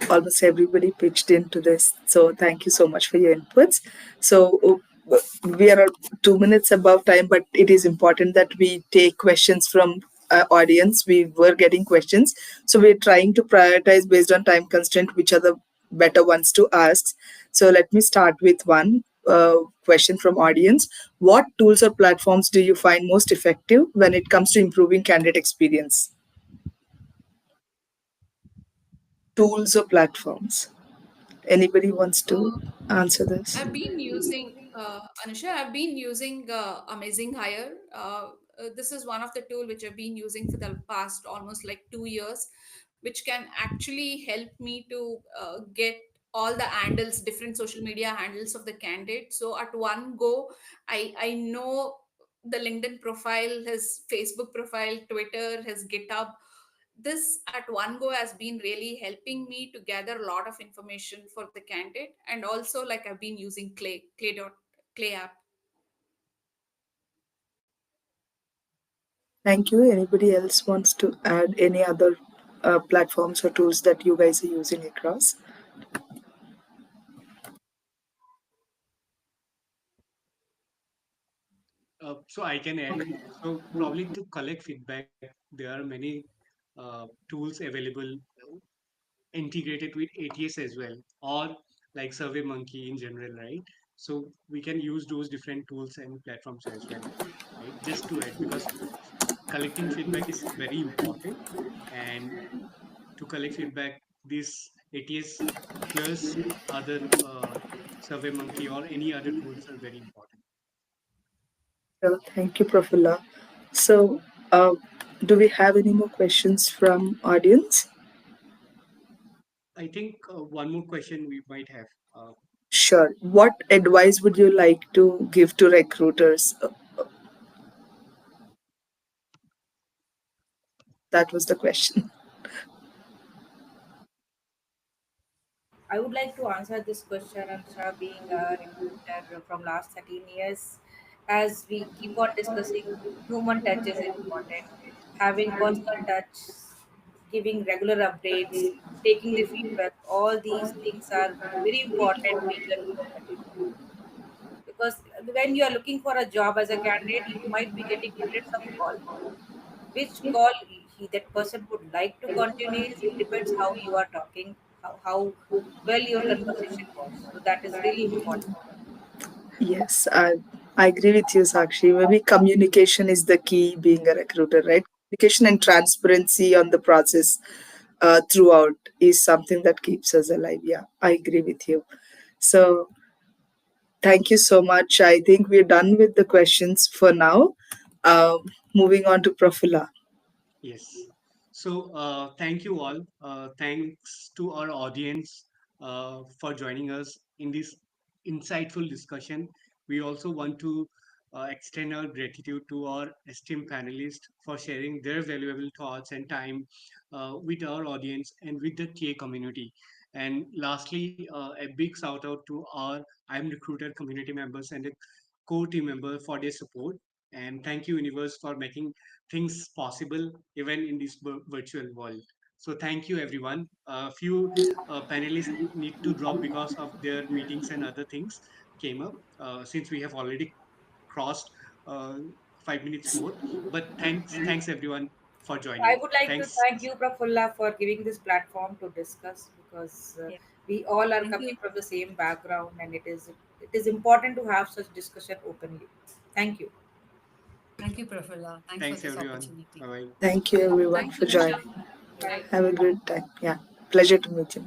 almost everybody pitched into this. So thank you so much for your inputs. So we are 2 minutes above time, but it is important that we take questions from audience. We were getting questions, so we're trying to prioritize based on time constraint, which are the better ones to ask. So let me start with one question from audience. What tools or platforms do you find most effective when it comes to improving candidate experience? Tools or platforms? Anybody wants to answer this? I've been using Anusha. I've been using Amazing Hire. This is one of the tool which I've been using for the past almost like 2 years, which can actually help me to get all the handles, different social media handles of the candidate. So at one go, I know the LinkedIn profile, his Facebook profile, Twitter, his GitHub. This at one go has been really helping me to gather a lot of information for the candidate, and also like I've been using clay app. Thank you. Anybody else wants to add any other platforms or tools that you guys are using across? So I can add. So probably to collect feedback, there are many tools available integrated with ATS as well, or like SurveyMonkey in general, right? So we can use those different tools and platforms as well, right? Just to add, because collecting feedback is very important, and to collect feedback, this ATS plus other SurveyMonkey or any other tools are very important. Well, thank you, Profula. So, do we have any more questions from audience? I think one more question we might have. Sure. What advice would you like to give to recruiters? That was the question. I would like to answer this question, Ansha, being a recruiter from last 13 years. As we keep on discussing, human touch is important. Having personal touch, giving regular updates, taking the feedback, all these things are very important being a recruiter. Because when you are looking for a job as a candidate, you might be getting hundreds of calls. Which call that person would like to continue is it depends how you are talking, how well your conversation was. So that is really important. Yes, I agree with you, Sakshi. Maybe communication is the key being a recruiter, right? Communication and transparency on the process throughout is something that keeps us alive. Yeah, I agree with you. So, thank you so much. I think we're done with the questions for now. Moving on to Profula. Yes. So thank you all. Thanks to our audience for joining us in this insightful discussion. We also want to extend our gratitude to our esteemed panelists for sharing their valuable thoughts and time with our audience and with the TA community. And lastly, a big shout out to our I'm Recruiter community members and the core team member for their support. And thank you, universe, for making things possible even in this virtual world. So thank you, everyone. A few panelists need to drop because of their meetings and other things came up, since we have already crossed uh, 5 minutes more. But thanks everyone for I joining. would like to Thanks. thank you, Prafulla, for giving this platform to discuss, because Yeah. we all are Thank coming you. from the same background, and it is important to have such discussion openly. Thank you. Thank you, Prafulla. Thanks for Thanks this everyone. opportunity. Bye bye. Thank you everyone Thank for you, Krishna. joining. Bye. Have a good time. Yeah. Pleasure to meet you.